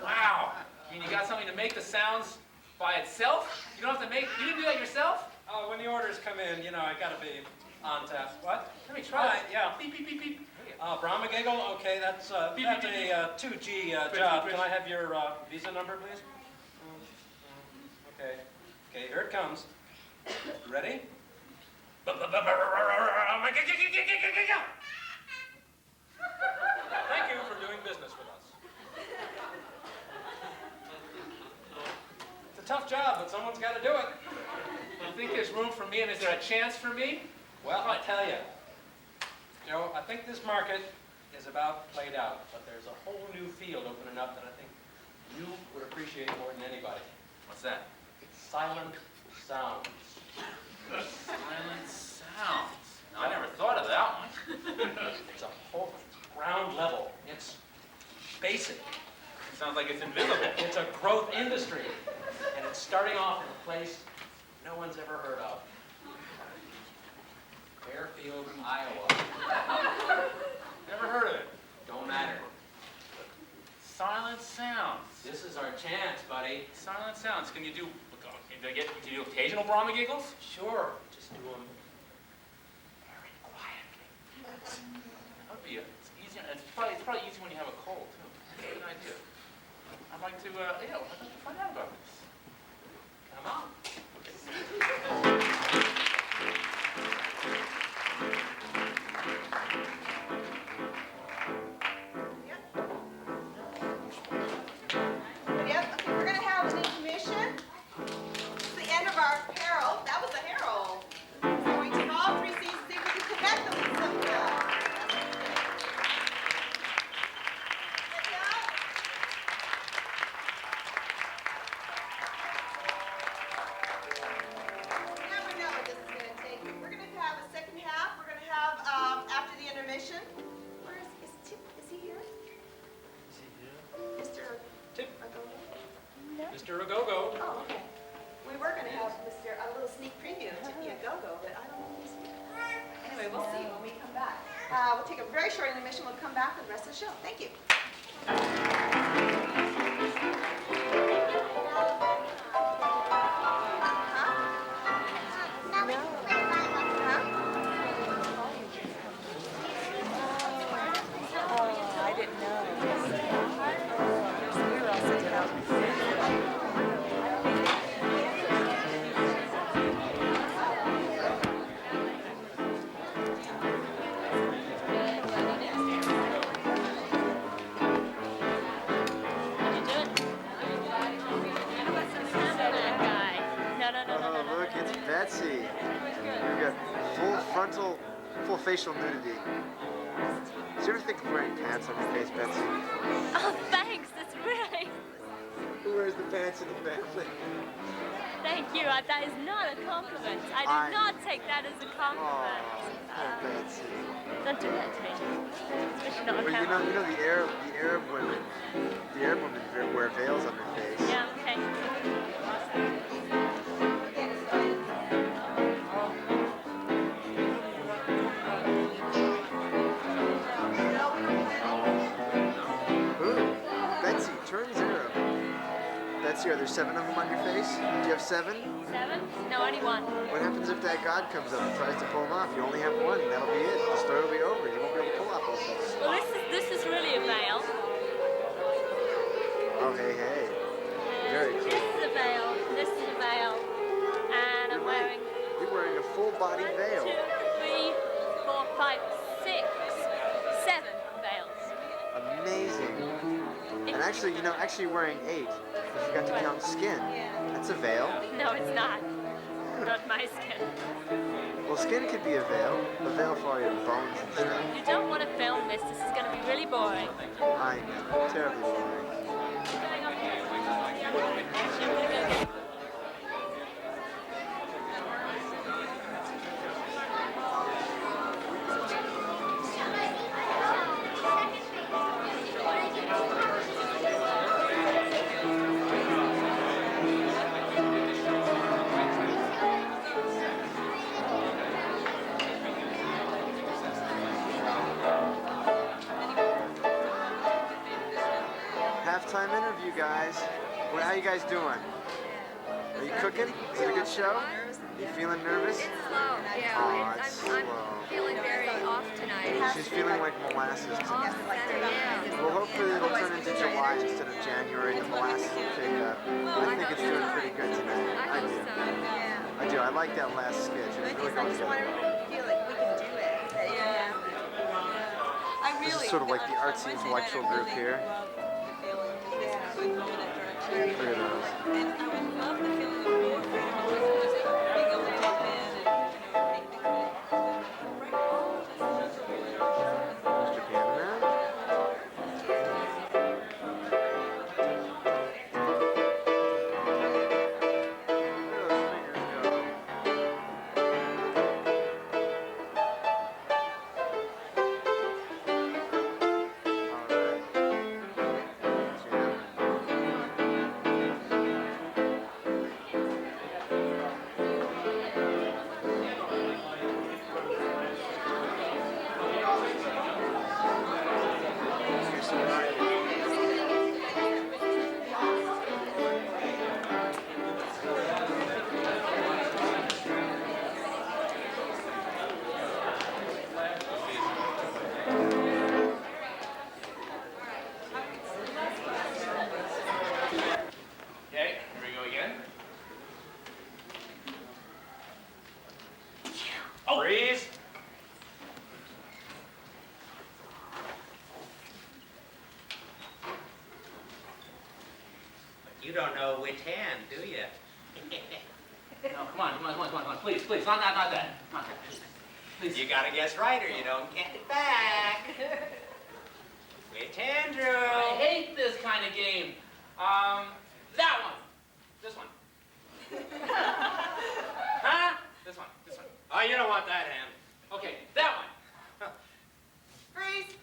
Wow. I mean, you got something to make the sounds by itself? You don't have to make, you didn't do that yourself? Oh, when the orders come in, I gotta be on tap. What? Let me try. Right, yeah. Beep, beep, beep, beep. Brahma giggle? Okay, that's a 2G job. Can I have your visa number, please? Okay. Okay, here it comes. Ready? Thank you for doing business with us. It's a tough job, but someone's got to do it. You think there's room for me, and is there a chance for me? Well, I tell you, Joe, I think this market is about played out, but there's a whole new field opening up that I think you would appreciate more than anybody. What's that? Silent sounds. Silent sounds. I never thought of that one. It's a whole ground level. It's basic. Sounds like it's invisible. It's a growth industry, and it's starting off in a place no one's ever heard of. Fairfield, Iowa. Never heard of it. Don't matter. Silent sounds. This is our chance, buddy. Silent sounds. Can you do occasional Brahma giggles? Sure. Just do them very quietly. That would be it's easier. It's probably easy when you have a cold too. Good idea. I'd like to I'd like to find out about this. Come on. Yep, okay, we're going to have an intermission. This is the end of our Herald. That was a Herald. So we took all 3 C's, see if we can connect them with some You never know what this is going to take. We're going to have a second half. We're going to have, after the intermission, where is Tip? Is he here? Mr. Tip. Agogo? Mr. Agogo. Oh, okay. We were going to have a little sneak preview of Tippy a Go-Go, but I don't know if he's here. Anyway, we'll see when we come back. We'll take a very short intermission. We'll come back for the rest of the show. Thank you. Huh? facial nudity. Did you ever think of wearing pants on your face, Betsy? Oh, thanks. That's really... Who wears the pants in the family? Thank you. That is not a compliment. I did not take that as a compliment. Oh, Betsy. Don't do that to me. Especially not on Well, camera. you know the Arab women wear veils on their face. Yeah, okay. Ooh, Betsy, turn 0. Betsy, are there 7 of them on your face? Do you have 7? 7? No, only 1. What happens if that god comes up and tries to pull them off? You only have 1. That'll be it. The story will be over. You won't be able to pull off all 7. Well, this is really a veil. Oh, hey, hey. Very cool. This is a veil. This is a veil. And I'm wearing... You're wearing a full body 1, veil. 2, 3, 4, 5, 6, 7 veils. Amazing. And actually, you know, actually wearing 8. You forgot to count skin. That's a veil. No, it's not. Not my skin. Well, skin could be a veil for all your bones and stuff. You don't want to film this. This is going to be really boring. I know. Terribly boring. Halftime interview, guys. How you guys doing? Are you cooking? Is it a good show? You feeling nervous? It's slow, yeah. Oh, it's slow. I'm feeling very off tonight. She's feeling like molasses tonight. Yeah. Well, hopefully it'll turn into July instead of January. The molasses will pick up. I think it's doing pretty good tonight. I hope so. I do. I like that last sketch. It really goes together. Feel like we can do it. Yeah. I This really is sort of like the artsy Wednesday intellectual night, I group really here. love the feeling that this could go in that direction. Look at those. And I would love the feeling of more freedom of music, being able to jump in and, make things really fun. But right now, this is just a really Mr. Piano Man? Where do those fingers go? Okay, here we go again. Oh. Freeze. You don't know which hand, do you? No, come on. Please, not that. Not that. Please. You gotta guess right or you don't get it back. Which hand, Drew? I hate this kind of game. That one. This one. Huh? This one. Oh, you don't want that hand. Okay, that one. Freeze.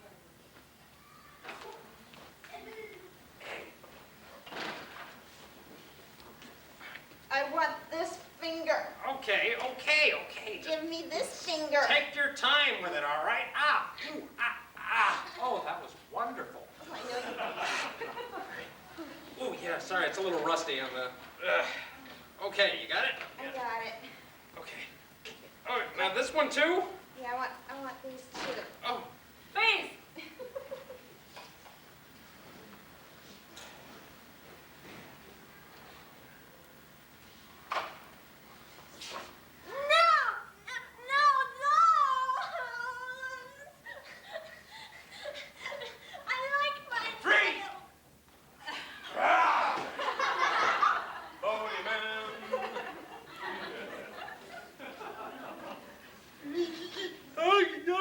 I want this finger. Okay. Give me this finger. Take your time with it, all right? Ah. Ooh, ah. Oh, that was wonderful. I know you. Ooh, yeah, sorry, it's a little rusty on the... Okay, you got it? I got it. Okay. All right, now this one too? Yeah, I want these two. Oh. Please! Oh, you know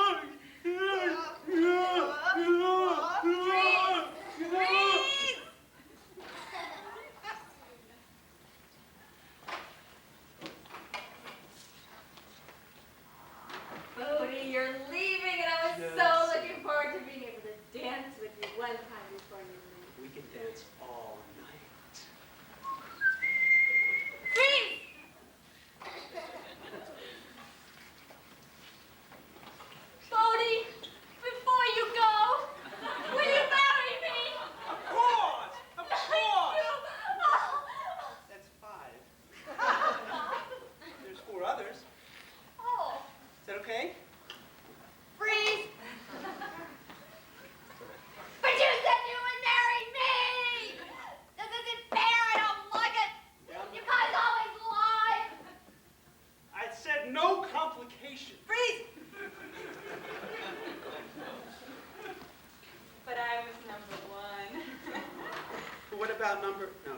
about number? No.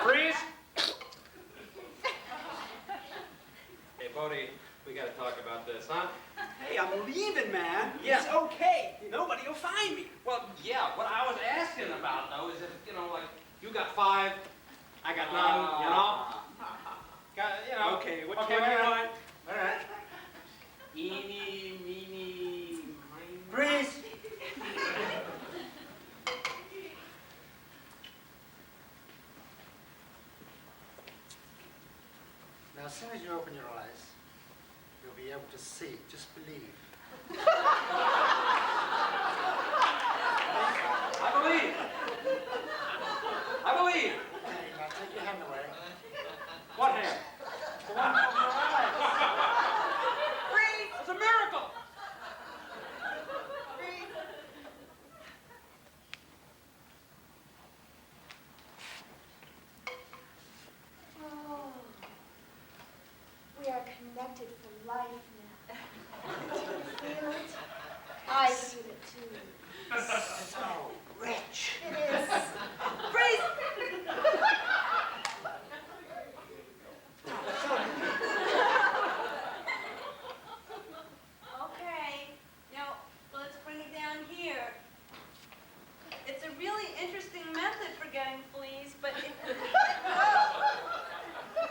Freeze! Hey, Bodie, we gotta talk about this, huh? Hey, I'm leaving, man. Yeah. It's okay. Nobody will find me. Well, yeah, what I was asking about, though, is if, you know, like, you got 5, I got none, you know? Okay, what okay, do you wait, want? All right. Eeny, meeny, miny. Freeze! Now, as soon as you open your eyes, you'll be able to see. Just believe. I believe. I believe. Okay, now take your hand away. What hand? The one over your eyes. Freeze! It's a miracle! Freeze! Oh, we are connected for life now. Do you feel it? I feel it too. So rich. It is. Okay, now let's bring it down here. It's a really interesting method for getting fleas, but it...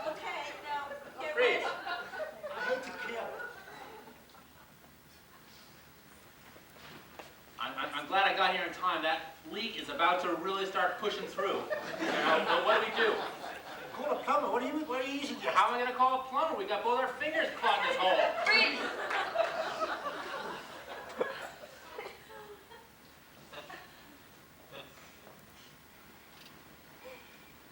Okay, now get Freeze. ready. I hate to kill. I'm glad I got here in time. That leak is about to really start pushing through. You know, but what do we do? Call a plumber. What are you using? How am I going to call a plumber? We got both our fingers caught in this hole. Freeze!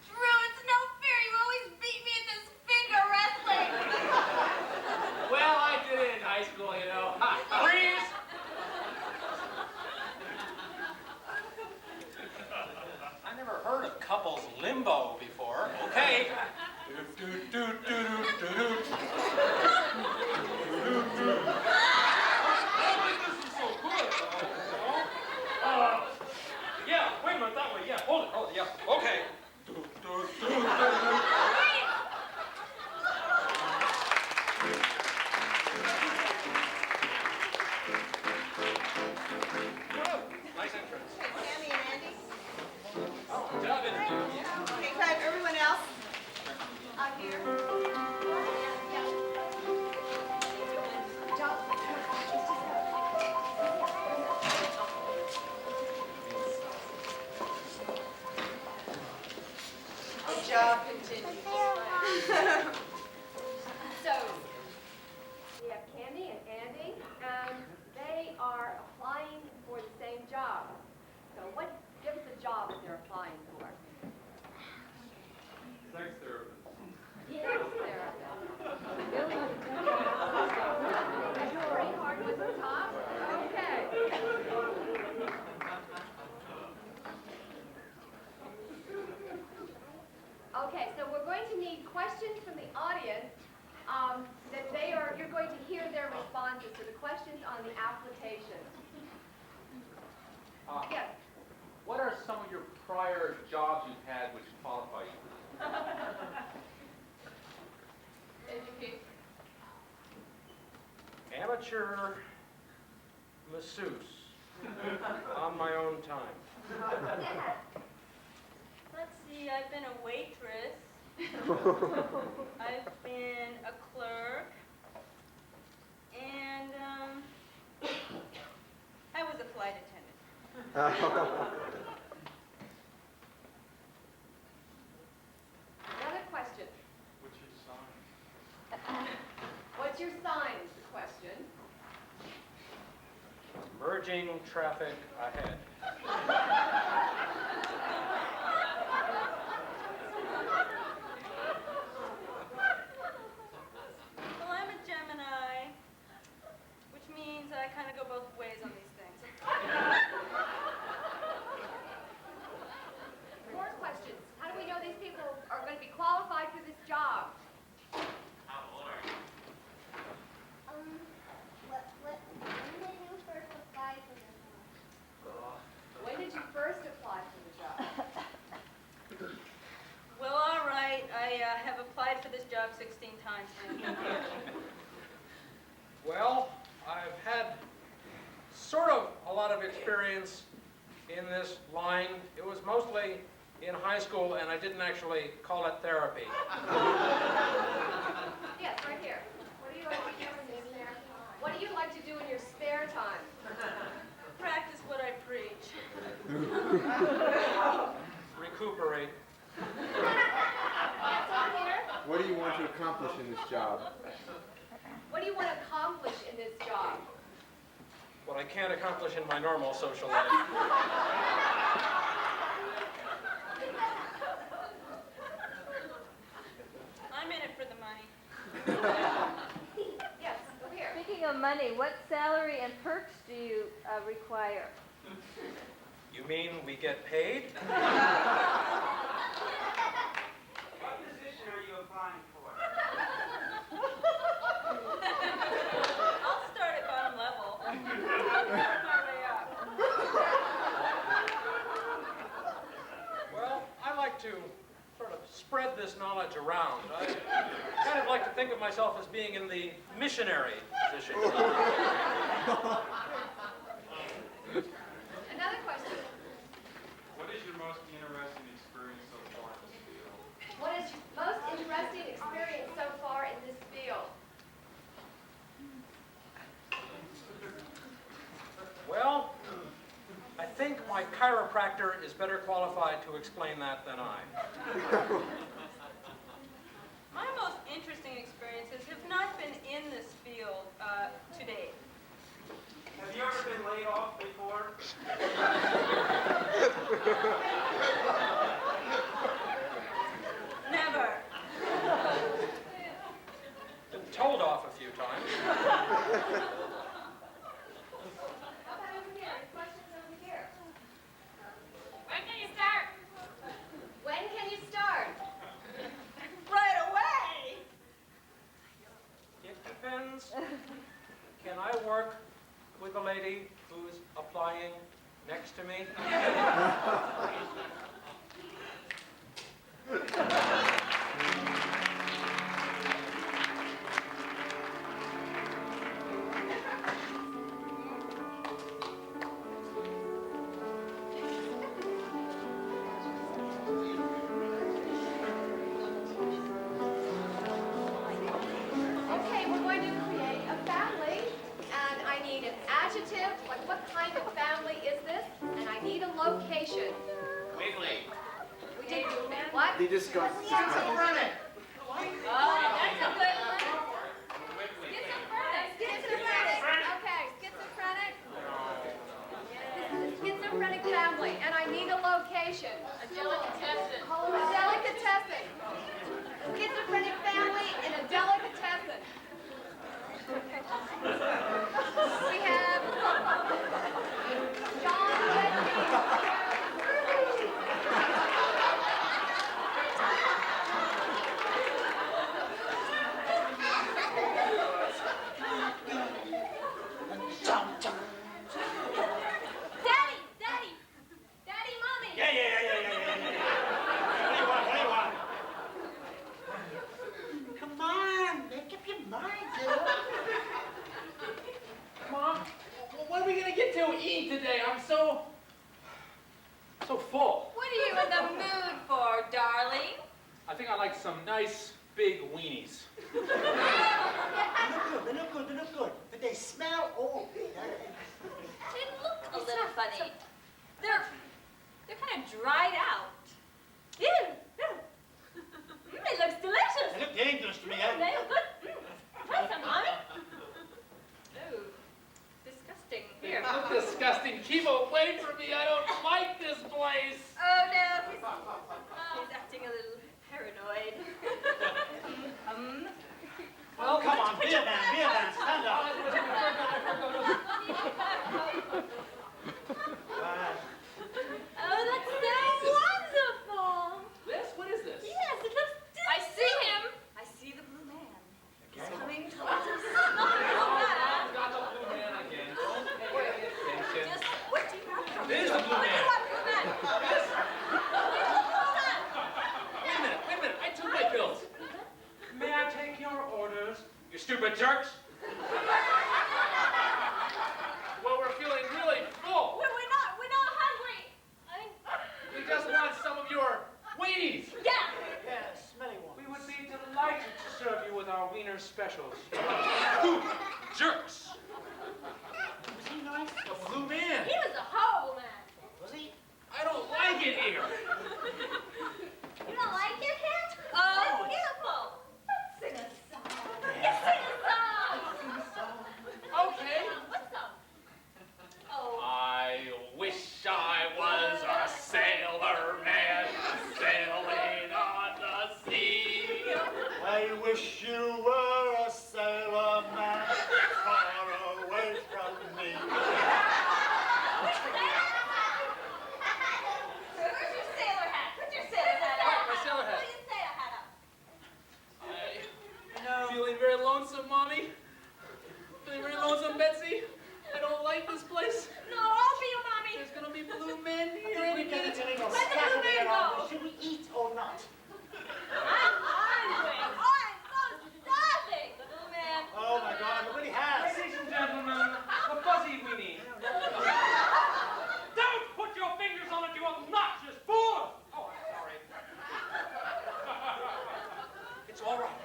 Drew, it's no fair. You always beat me at this finger wrestling. Well, I did it in high school, you know. Freeze! I never heard of couples limbo before. Okay. Do, do, do, do, do, do, do. This is so good, you know? Yeah, wait a minute, that way, yeah, hold it, yeah, okay. Do, do, do, do, do. Nice entrance. Tammy and Andy. Oh, job interview. Okay, can I have everyone else out here? The job continues. So, we have Candy and Andy, and they are applying for the same job. So give us the job that they're applying for. Sex therapist. Sex therapist. Pretty hard with the top. Okay. Okay, so we're going to need questions from the audience that you're going to hear their responses to the questions on the application. Yes. What are some of your prior jobs you've had which qualify you? Educate. Amateur masseuse on my own time. Let's see, I've been a waitress. I've been a clerk. And, I was a flight attendant. Another question. What's your sign? What's your sign is the question. Merging traffic ahead. Well, I'm a Gemini, which means I kind of go both ways on these things. More questions. How do we know these people are going to be qualified for this job? When did you first apply for this one? experience in this line, it was mostly in high school, and I didn't actually call it therapy. Yes, right here. What do you like to do in your spare time? What do you like to do in your spare time? Practice what I preach. Recuperate. Yes, over here. What do you want to accomplish in this job? What do you want to accomplish in this job? What I can't accomplish in my normal social life. I'm in it for the money. Yes, over here. Speaking of money, what salary and perks do you require? You mean we get paid? What position are you applying for? I'll start at bottom level. Work my way up. Well, I like to sort of spread this knowledge around. I kind of like to think of myself as being in the missionary position. Another question. What is your most interesting experience so far in this field? What is your most interesting experience so far in this field? Well, I think my chiropractor is better qualified to explain that than I. My most interesting experiences have not been in this field to date. Have you ever been laid off before? Never. Been told off a few times. How about over here? Any questions over here? When can you start? When can you start? Right away. It depends. Can I work with a lady who's applying next to me? Okay, we're going to create a family, and I need an adjective, like what kind of family is this? And I need a location. Wiggly. We did what? He just got Schizophrenic. Oh, that's a good one. Wiggly. Schizophrenic. Okay, schizophrenic. Schizophrenic family, and I need a location. A delicatessen. A delicatessen. Schizophrenic family in a delicatessen. We have John Whitney. Daddy, Mommy. Yeah. What do you want? Come on, make up your mind, girl. Mom, what are we gonna get to eat today? I'm so full. What are you in the mood for, darling? I think I like some nice big weenies. They look good. But they smell, oh. They look a little funny. They're kind of dried out. Ew. It looks delicious. They look dangerous to me, They look good. Try some, Mommy. Ooh, disgusting. They Here. look disgusting. Keep away from me. I don't like this place. Oh no, he's acting a little paranoid. Well, come on, beer man, stand up. Oh, that's so wonderful. This? What is this? Yes, it looks delicious. I see him. I see the blue man. He's coming towards us. Not the blue man. Got the blue man again. Don't pay any attention. Just what do you want from me? There's the blue man. front. I'm so starving, little man. Oh my God, look what he has. Ladies and gentlemen, the fuzzy weenie. Don't put your fingers on it, you obnoxious fool! Oh, I'm sorry.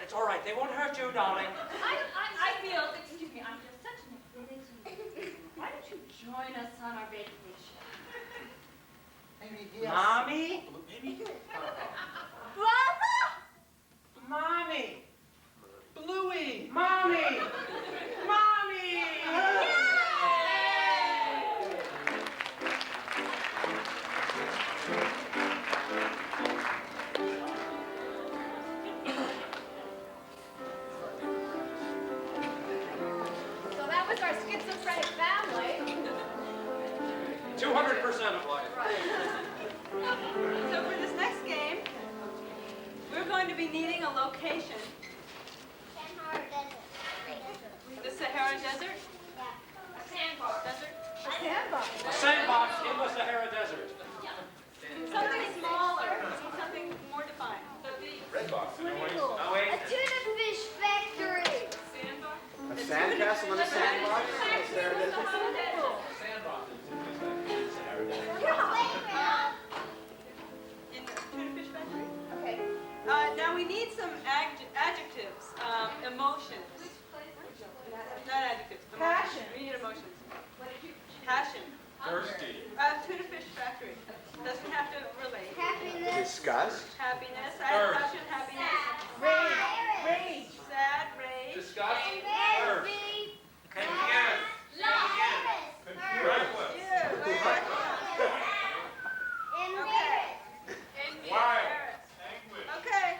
It's all right. They won't hurt you, darling. I feel, excuse me, I feel such an affinity. Why don't you join us on our vacation? Maybe he has... Mommy? Maybe. Brother! Mommy! Bluey! Mommy! Mommy! So that was our schizophrenic family. 200% of life. So for this next game, we're going to be needing a location. The Sahara Desert? A sandbar. Desert? A sandbox. A sandbox in the Sahara Desert. Something smaller, something more defined. Red box. Oh, wait. A tuna fish factory. A sandcastle in a sandbox? There it is. In the tuna fish factory? Okay. Now we need some adjectives, emotions. Not adjectives. Emotions. Passion. We need emotions. Passion. Thirsty. Tuna fish factory. Doesn't have to relate. Happiness. Disgust? Happiness. I have Thirst. passion, happiness. Rage. Sad, rage. Disgust. Embarrassing. Confused. Wild. Okay.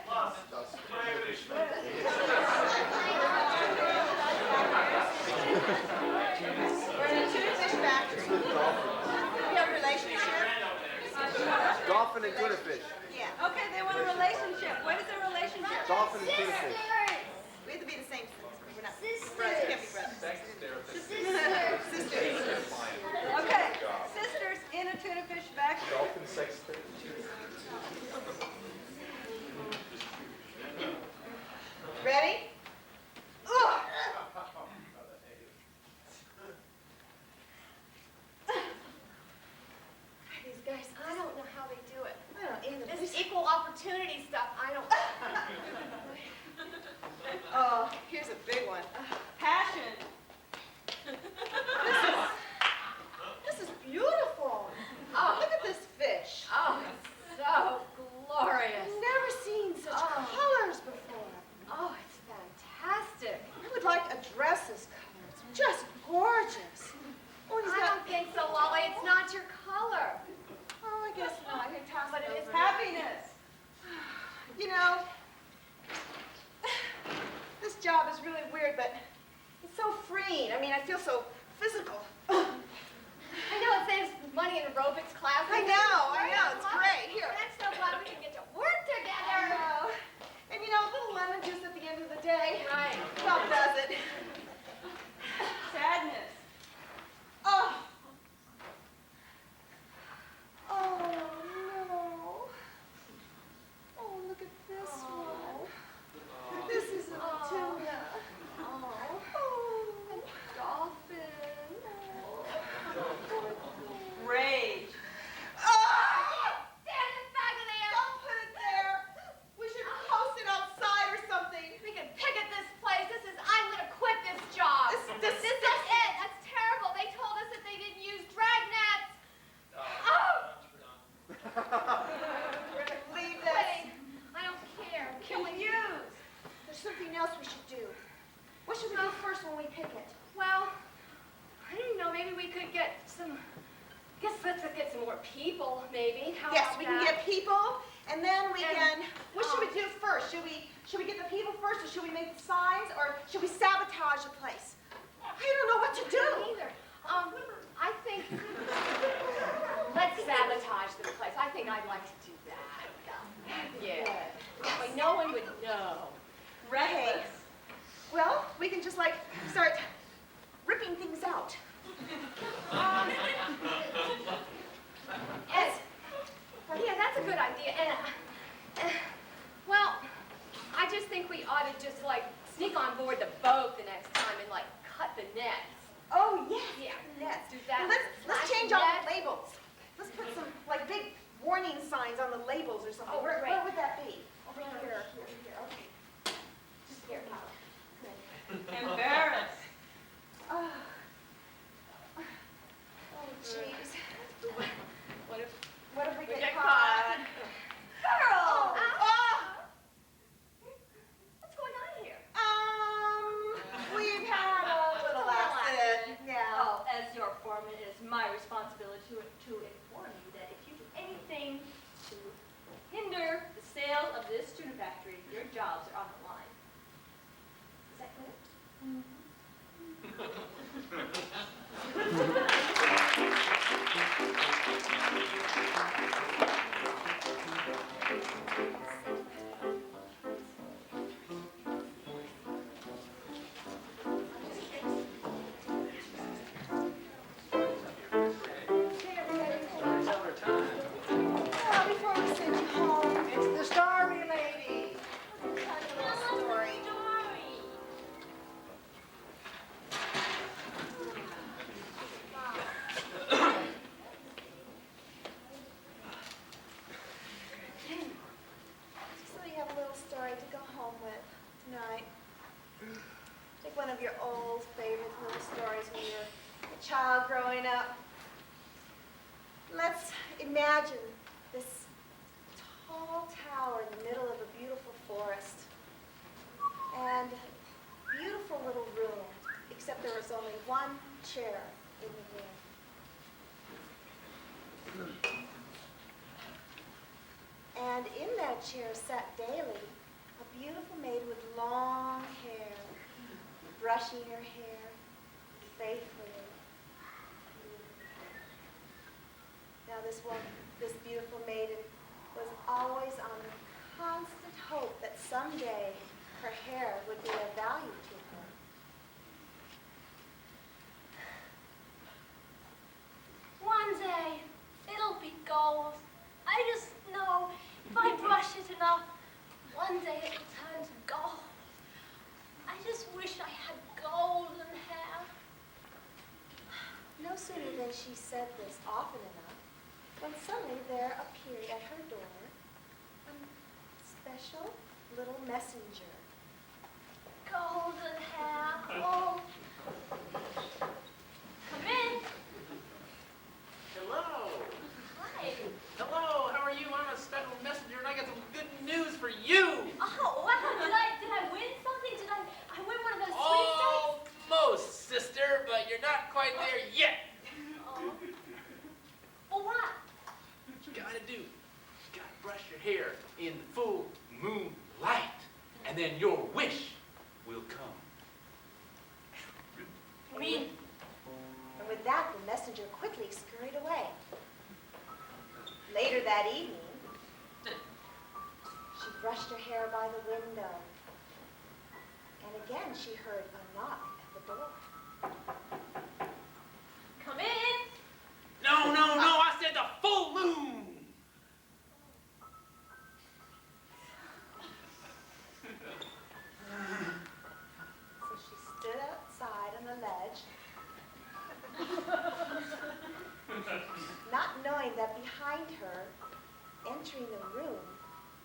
We're in a tuna fish factory. It's with dolphins. We have a relationship. Dolphin and tuna fish. Yeah. Okay, they want a relationship. What is a relationship? Dolphin and tuna fish. We have to be the same sex. We're not Sisters. brothers. Can't be brothers. Sex therapist. Sisters. Okay, sisters in a tuna fish factory. Dolphin sex therapy. Ready? Ugh. These guys, I don't know how they do it. I don't either. This equal opportunity stuff, I don't. Oh, here's a big one. Passion. This is beautiful. Oh. Look at this fish. Oh, it's so glorious. Never seen such colors before. Oh, it's fantastic. I would like a dress this color. It's just gorgeous. Oh, he's I got... don't think so, Lolly. It's not your color. Oh, I guess not. Here, toss But it it is over. Happiness. You know, this job is really weird, but it's so freeing. I mean, I feel so physical. I know it saves money in aerobics class. I know. It's great. Here. I'm so glad we can get to work I together. know. And you know, a little lemon juice at the end of the day. Right. Help does it. Sadness. Oh. Oh, no. Oh, look at this one. This is a tuna. Oh, Dolphin. Rage. Stand it back in there. Don't put it there. We should post it outside or something. We can picket this place. I'm gonna quit this job. This is it. That's terrible. They told us that they didn't use drag nets. We're gonna leave this. Quitting. I don't care. Can we use? There's something else we should do. What should we do first when we pick it? Well, I don't know. Maybe we could get some. Let's get some more people. Maybe. How Yes, about we can that? get people, and then we And, can. What should we do first? Should we get the people first, or should we make the signs, or should we sabotage the place? I don't know what to do. Either. I think let's sabotage the place. I think I'd like to do that. Yeah. That way no one would know. Hey, well, we can just like start ripping things out. Yes. Yeah, that's a good idea. And Well, I just think we ought to just like sneak on board the boat the next time and like cut the nets. Oh, yes. Yeah. Nets. Do that. Well, let's Flash change all nets. the labels. Let's put some, like, big warning signs on the labels or something. Oh, where great. would that be? Over here. Okay. Just here. Embarrassed. Oh, jeez. What if we get caught? Girl! What's going on here? We've had a little accident. Yeah. Oh, as your foreman, it is my responsibility to inform you that if you do anything to hinder the sale of this tuna factory, your jobs are on the line. Is that clear? Oh, before we send you home, It's the Starry Lady. I'll tell you a little story. So you have a little story to go home with tonight. Take one of your old favorite little stories when you were a child growing up. Let's imagine this tall tower in the middle of a beautiful forest and beautiful little room, except there was only one chair in the room. And in that chair sat daily a beautiful maid with long hair, brushing her hair faithfully. Now this beautiful maiden was always on the constant hope that someday her hair would be of value to her. One day, it'll be gold. I just know if I brush it enough, one day it'll turn to gold. I just wish I had golden hair. No sooner than she said this often enough, when suddenly there appeared at her door a special little messenger. Golden hair. Oh. Come in. Hello. Hi. Hello, how are you? I'm a special messenger and I got some good news for you. Oh, wow. Did I win something? Did I win one of those sweepstakes? Almost, sister, but you're not quite there yet. Oh. Well, what? What you gotta do, you gotta brush your hair in the full moonlight, and then your wish will come. Me. And with that, the messenger quickly scurried away. Later that evening, she brushed her hair by the window. And again, she heard a knock at the door. Come in. No, I said the full moon. So she stood outside on the ledge, not knowing that behind her, entering the room,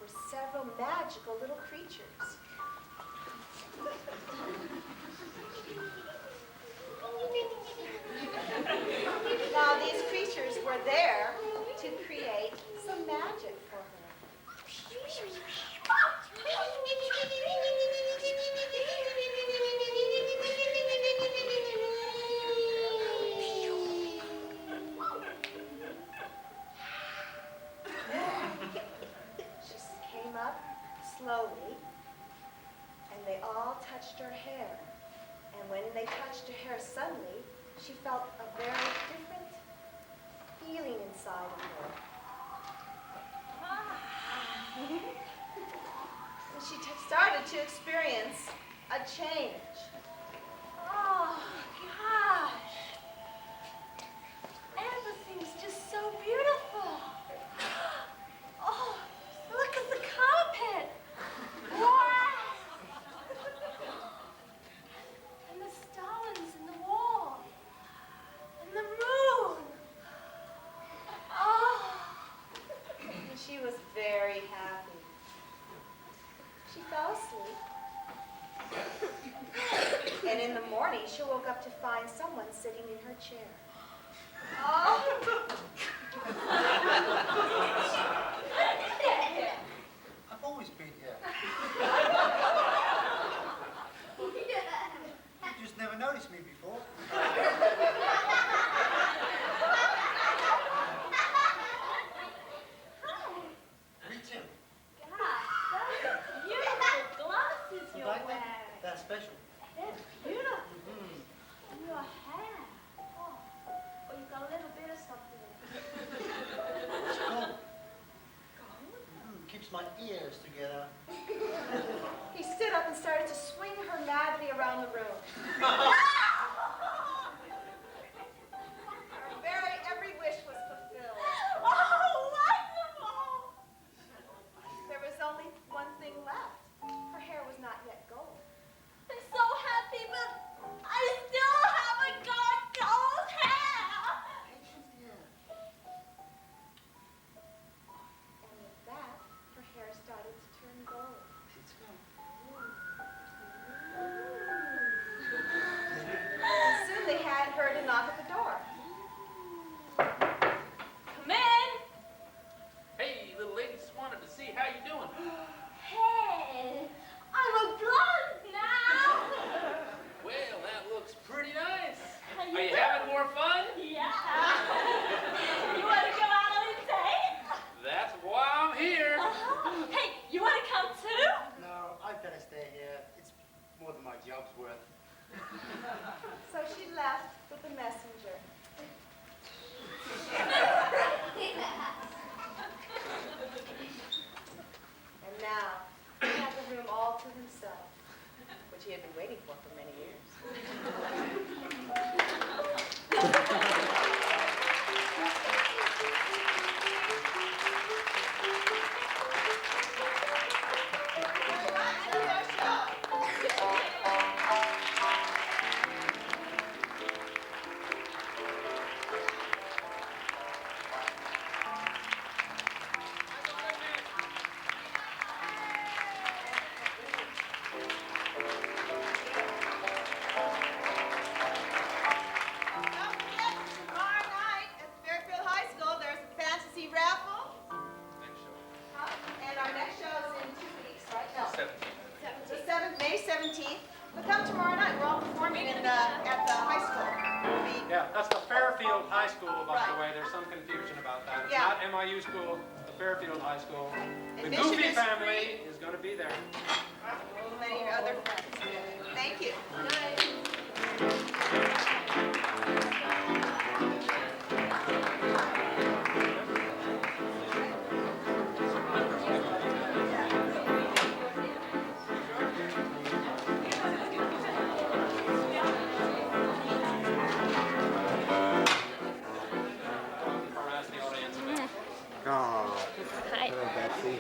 were several magical little creatures. Now, these creatures were there to create some magic for her. She came up slowly, and they all touched her hair. And when they touched her hair suddenly, she felt a very different feeling inside of her. And she started to experience a change. Oh, gosh. Everything's just so beautiful. Oh, look at the colors. very happy. She fell asleep. And in the morning, she woke up to find someone sitting in her chair. Oh. I've always been here. You just never noticed me before. Me too. Gosh, those beautiful glasses You you're like them? wearing. They're special. They're beautiful. Mm. And your hair. Oh, you got a little bit of something in it. It's gold. Gold? Keeps my ears together. He stood up and started to swing her madly around the room. Her very every wish was fulfilled. Oh, wonderful! There was only one thing left. Her hair was not yet gold. I'm so happy, but I still haven't got gold hair. Patience, dear. And with that, her hair started to turn gold. It's gone. And soon they had heard a knock at the door. Come in. Hey, little lady, just wanted to see how you doing. Hey, I'm a blonde now. Well, that looks pretty nice. How Are you having more fun? Yeah. You want to go out on a date? That's why I'm here. Hey, you want to come too? No, I better stay here. It's more than my job's worth. So she left with the messenger. And now, he had the room all to himself, which he had been waiting for many years. Don't forget, tomorrow night at Fairfield High School, there's a fantasy raffle. Next show. And our next show is in 2 weeks, right? No. 17. The 7th, May 17th. But come tomorrow night. We're all performing at the high school. Yeah, that's the Fairfield High School, by the Right. way. There's some confusion about that. It's Yeah. not MIU school, it's the Fairfield High School. The Admission Goofy is family is going to be there. Many other friends. Thank you. Harass the audience a bit. Oh, hello, Betsy.